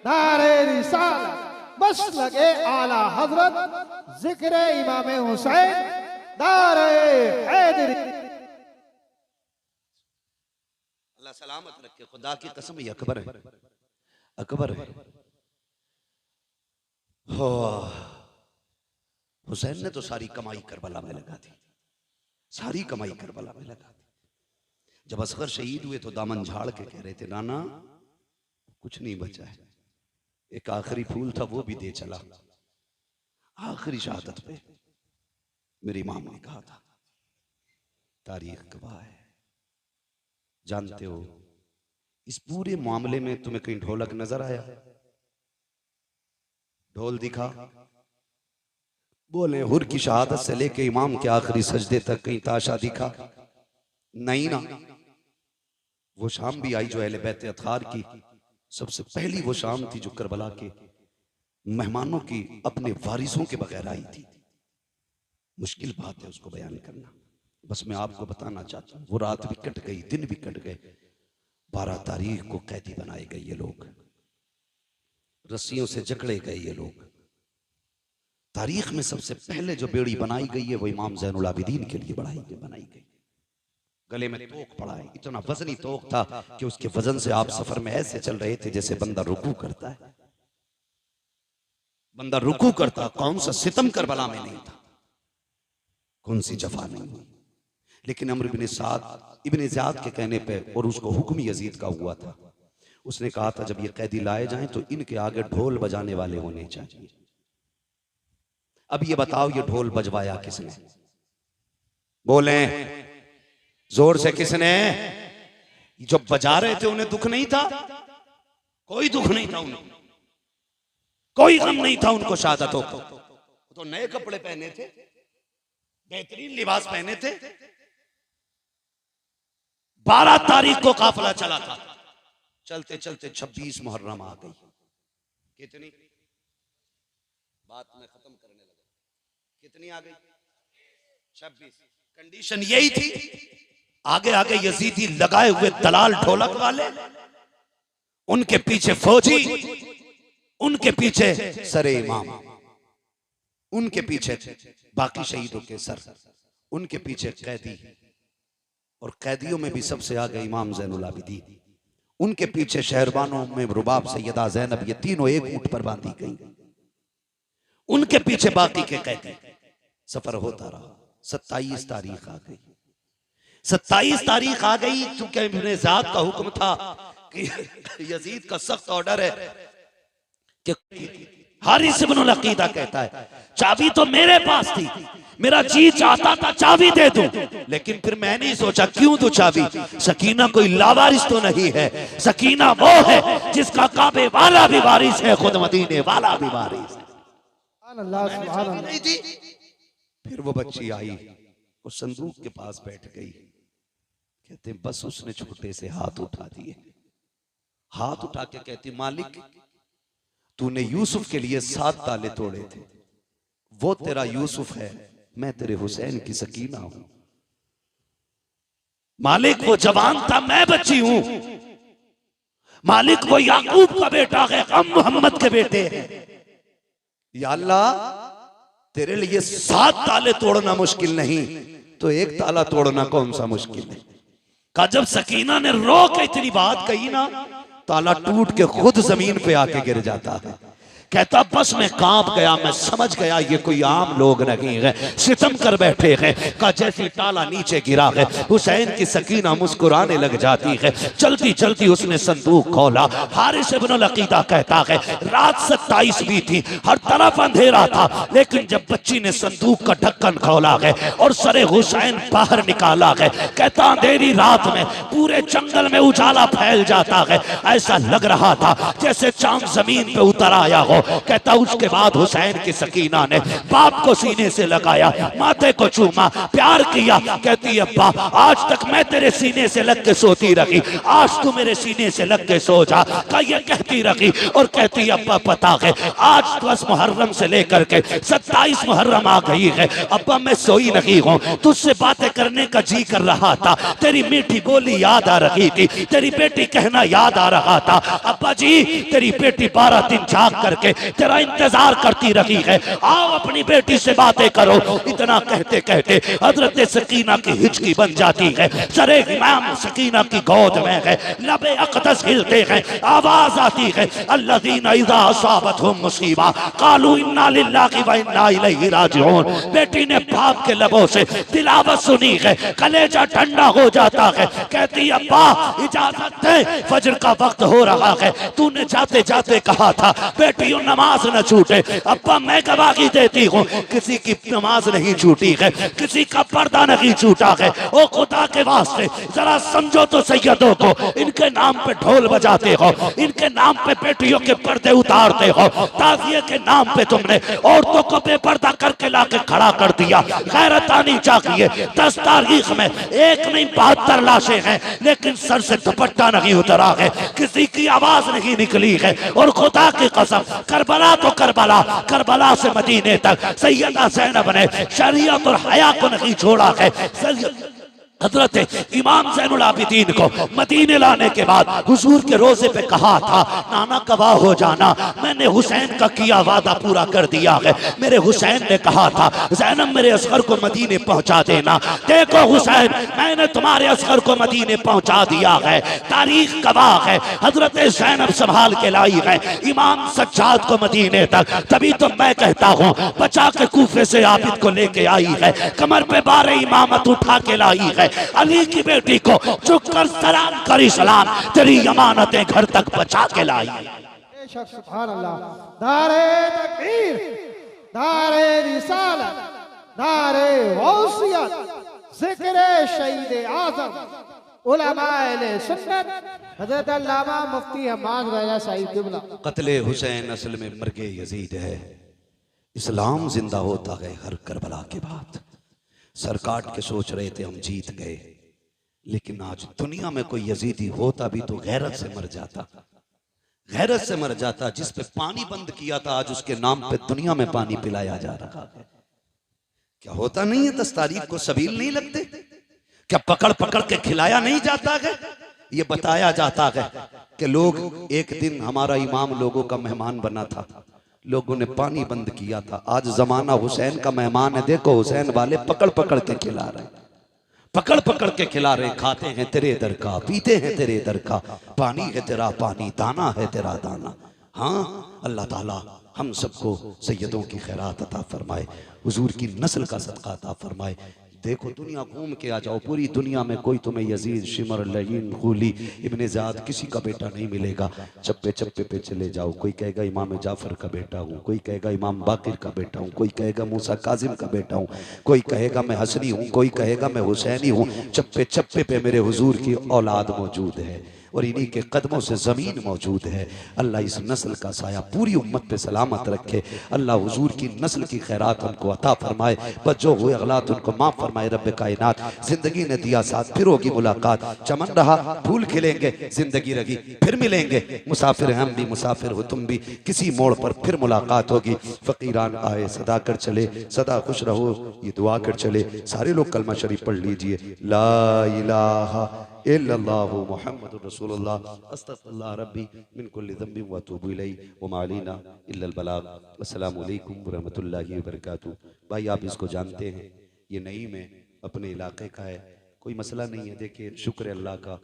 नारे रिसालत, बस लगे आला हजरत, जिक्र इमाम हुसैन, नारे हैदरी। अल्लाह सलामत रखे। खुदा की कसम ये अकबर है, अकबर है। हो हुसैन ने तो सारी कमाई करबला में लगा दी, सारी कमाई करबला में लगा दी। जब असगर शहीद हुए तो दामन झाड़ के कह रहे थे नाना कुछ नहीं बचा है, एक आखिरी फूल था वो भी दे चला। आखिरी शहादत पे मेरे इमाम ने कहा था, तारीख गवाह है। जानते हो इस पूरे मामले में तुम्हें कहीं ढोलक नजर आया? ढोल दिखा? बोले हुर की शहादत से लेके इमाम के आखिरी सजदे तक कहीं ताशा दिखा? नहीं ना। वो शाम भी आई जो अहले बैत अतहार की सबसे पहली वो शाम थी जो करबला के मेहमानों की अपने वारिसों के बगैर आई थी। मुश्किल बात है उसको बयान करना, बस मैं आपको बताना चाहता हूं। वो रात भी कट गई, दिन भी कट गए। 12 तारीख को कैदी बनाए गए ये लोग, रस्सियों से जकड़े गए ये लोग। तारीख में सबसे पहले जो बेड़ी बनाई गई है वो इमाम ज़ैनुल आबिदीन के लिए बनाई गई। गले में तोक पड़ा है, इतना वजनी तोक था कि उसके वजन से आप सफर में ऐसे चल रहे थे जैसे बंदा रुकू करता है। बंदा रुकू करता, कौन सा सितम करबला में नहीं था, कौन सी जफा नहीं हुई। लेकिन अम्र इब्न साद इब्न ज़ियाद के कहने पे, और उसको हुक्म यजीद का हुआ था, उसने कहा था जब ये कैदी लाए जाएं तो इनके आगे ढोल बजाने वाले होने चाहिए। अब ये बताओ ये ढोल बजवाया किसने? बोले जोर से किसने? जो बजा रहे थे उन्हें दुख नहीं था? कोई दुख नहीं था उन्हें, कोई गम नहीं था उनको शहादतों को। तो नए कपड़े पहने थे, बेहतरीन लिबास पहने थे। 12 तारीख को काफिला चला था, चलते चलते 26 मुहर्रम आ गई। कितनी बात में खत्म करने लगा, कितनी आ गई? 26। कंडीशन यही थी, आगे आगे यजीदी लगाए हुए दलाल ढोलक वाले, उनके पीछे फौजी, उनके पीछे सरे इमाम, उनके पीछे बाकी शहीदों के सर, उनके पीछे कैदी, और कैदियों में भी सबसे आगे इमाम ज़ैनुल आबिदीन, उनके पीछे शहरबानों में रुबाब सैयदा ज़ैनब, ये तीनों एक ऊंट पर बांधी गई, उनके पीछे बाकी के कैदी। सफर होता रहा। 27 तारीख आ गई। 27 तारीख आ गई, चूंकि इब्न ज़ियाद का हुक्म था कि यजीद का सख्त ऑर्डर है कि हारिस इब्नुल अकीदा कहता है चाबी तो मेरे पास थी, मेरा जी चाहता था चाबी दे दूं, लेकिन फिर मैंने सोचा क्यों दूं चाबी? सकीना कोई लावारिस तो नहीं है, सकीना वो है जिसका काबे वाला भी वारिस है, खुद मदीने वाला भी वारिस है। नहीं थी। फिर वो बच्ची आई, उस संदूक के पास बैठ गई। कहते बस उसने छोटे से हाथ उठा दिए, हाथ उठा के कहती मालिक तूने यूसुफ के लिए 7 ताले तोड़े थे, वो तेरा यूसुफ है, मैं तेरे हुसैन की सकीना हूं। मालिक वो जवान था, मैं बच्ची हूं। मालिक वो याकूब का बेटा है, हम मोहम्मद के बेटे हैं। या अल्लाह, तेरे लिए 7 ताले तोड़ना मुश्किल नहीं, तो एक ताला तोड़ना कौन सा मुश्किल है। का जब सकीना ने रो के इतनी बात कही ना, ताला टूट के खुद जमीन पे आके गिर जाता है। कहता बस मैं कांप गया, मैं समझ गया ये कोई आम लोग नहीं है, सितम कर बैठे हैं। का जैसे ताला नीचे गिरा है, हुसैन की सकीना मुस्कुराने लग जाती है। चलती चलती उसने संदूक खोला। हारिस इब्न अकीदा कहता है रात 27 भी थी, हर तरफ अंधेरा था, लेकिन जब बच्ची ने संदूक का ढक्कन खोला है और सरे हुसैन बाहर निकाला है, कहता अंधेरी रात में पूरे जंगल में उजाला फैल जाता है, ऐसा लग रहा था जैसे चांद जमीन पे उतर आया हो। कहता उसके बाद हुसैन की सकीना ने बाप को सीने से लगाया, माथे को चूमा, प्यार किया। कहती अब्बा आज तक मैं तेरे सीने से लग के सोती रही, आज तू मेरे सीने से लग के सो जा। का ये कहती रही और कहती अब्बा पता है आज 10 मुहर्रम से लेकर के 27 मुहर्रम आ गई है, अब्बा मैं सोई नहीं हूँ, तुझसे बातें करने का जी कर रहा था, तेरी मीठी बोली याद आ रही थी, तेरी बेटी कहना याद आ रहा था। अब्बा जी तेरी बेटी 12 दिन जाग करके तेरा इंतजार करती रही है, आओ अपनी बेटी से बातें करो। इतना कहते कहते हजरत सकीना की हिचकी बन जाती है, सरे इमाम सकीना की गोद में है, लबे अक़दस हिलते हैं, आवाज आती है अल्लज़ीना इज़ा असाबतहुम मुसीबा क़ालू इन्ना लिल्लाहि व इन्ना इलैहि राजिऊन। बेटी ने बाप के लबों से तिलावत सुनी है, कलेजा ठंडा हो जाता है। कहती अब्बा इजाजत दे, फजर का वक्त हो रहा है, तूने जाते जाते कहा था बेटियों नमाज न छूटे। अब्बा मैं गवाही देती हूँ किसी की नमाज नहीं छूटी है, किसी का पर्दा नहीं छूटा है। ओ खुदा के वास्ते जरा समझो तो सैयदों को, इनके नाम पे ढोल बजाते हो, इनके नाम पे बेटियों के पर्दे उतारते हो, ताज़िए के नाम पे तुमने औरतों को बेपर्दा करके लाके खड़ा कर दिया। गैरत आनी चाहिए। 10 तारीख में एक नहीं 72 लाशें हैं, लेकिन सर से दुपट्टा नहीं उतरा है, किसी की आवाज नहीं निकली है। और खुदा की कसम करबला तो करबला, करबला से मदीने तक सैयदा ज़ैनब ने शरीयत और हया को नहीं छोड़ा है। हजरत इमाम ज़ैनुल आबिदीन को मदीने लाने के बाद हुजूर के रोजे पे कहा था नाना गवाह हो जाना, मैंने हुसैन का किया वादा पूरा कर दिया है। मेरे हुसैन ने कहा था ज़ैनब मेरे असगर को मदीने पहुंचा देना। देखो हुसैन मैंने तुम्हारे असगर को मदीने पहुंचा दिया है, तारीख गवाह है। हजरत ज़ैनब संभाल के लाई है इमाम सज्जाद को मदीने तक, तभी तो मैं कहता हूँ बचा के कूफे से आबिद को लेके आई है, कमर पे 12 इमामत उठा के लाई है। अली की बेटी को झुक कर सलाम करी, सलाम तेरी अमानतें घर तक बचा के लाई। बेशक सुभान अल्लाह। नारे तकबीर, नारे रिसालत, नारे गौसियत, जिक्र शहीद आज़म उलमाए सुन्नत हज़रत अल्लामा मुफ्ती हम्माद रज़ा साहिब क़िबला। कत्ले हुसैन असल में मर्गे यजीद है, इस्लाम जिंदा होता है हर करबला के बाद। सर काट के सोच रहे थे हम जीत गए, लेकिन आज दुनिया में कोई यजीदी होता भी तो गैरत से मर जाता, गैरत से मर जाता। जिस पे पानी बंद किया था आज उसके नाम पे दुनिया में पानी पिलाया जा रहा है। क्या होता नहीं है 10 तारीख को सबील नहीं लगते? क्या पकड़ पकड़ के खिलाया नहीं जाता है? ये बताया जाता है कि लोग एक दिन हमारा इमाम लोगों का मेहमान बना था, लोगों ने पानी बंद किया था। आज जमाना हुसैन का मेहमान है, देखो हुसैन वाले पकड़ पकड़ के खिला रहे, पकड़ पकड़ के खिला रहे। खाते हैं तेरे दर का, पीते हैं तेरे दर का, पानी है तेरा पानी, दाना है तेरा दाना। हाँ अल्लाह ताला हम सबको सैयदों की खैरात अता फरमाए, हुजूर की नस्ल का सदका अता फरमाए। देखो दुनिया घूम के आ जाओ, पूरी दुनिया में कोई तुम्हें यजीद, शिमर, लहीन, खूली, इब्ने ज़ाद किसी का बेटा नहीं मिलेगा। चप्पे चप्पे पे चले जाओ, कोई कहेगा इमाम जाफर का बेटा हूँ, कोई कहेगा इमाम बाकिर का बेटा हूँ, कोई कहेगा मूसा काजिम का बेटा हूँ, कोई कहेगा मैं हसनी हूँ, कोई कहेगा मैं हुसैनी हूँ। चप्पे चप्पे पे मेरे हुजूर की औलाद मौजूद है और इन्हीं के कदमों से ज़मीन मौजूद है। अल्लाह इस नस्ल का साया पूरी उम्मत पे सलामत रखे। अल्लाह हुजूर की नस्ल की खैरात हमको अता फरमाए, बस जो हुए अगलात उनको माफ़ फरमाए। रब्बे कायनात जिंदगी ने दिया साथ, फिर होगी मुलाकात। चमन रहा फूल खिलेंगे, जिंदगी रही फिर मिलेंगे। मुसाफिर हम भी, मुसाफिर हो तुम भी, किसी मोड़ पर फिर मुलाकात होगी। फ़कीरान आए सदा कर चले, सदा खुश रहो ये दुआ कर चले। सारे लोग कलमा शरीफ पढ़ लीजिए। ला इलाहा इल्लल्लाहु मुहम्मदुर रसूलुल्लाह अस्तगफिरुल्लाह रब्बी मिन कुल्लि ज़ंबिन व अतूबु इलैहि व मा अलैना इल्लल बलाग। अस्सलामु अलैकुम व रहमतुल्लाहि व बरकातुहू। भाई आप इसको जानते हैं, ये नईम है, अपने इलाके का है, कोई मसला नहीं है। देखिए शुक्र है अल्लाह का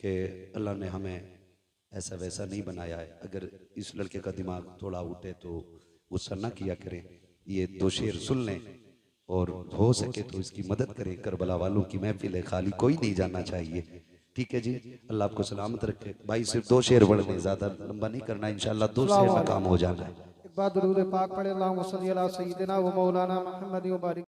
कि अल्लाह ने हमें ऐसा वैसा नहीं बनाया है। अगर इस लड़के का दिमाग थोड़ा उठे तो गुस्सा ना किया करें, ये दो शेर सुन लें और हो सके तो इसकी मदद करें। करबला वालों की महफिल है, खाली कोई नहीं जाना चाहिए। ठीक है जी, अल्लाह आपको सलामत रखे। भाई सिर्फ दो शेर पढ़ने, ज्यादा लंबा नहीं करना, इंशाल्लाह 2 शेर में काम हो जाना है। एक बार दुरूद पाक पढ़े, अल्लाहुम्मा सल्ली अला सय्यिदिना व मौलाना मुहम्मद व बारिक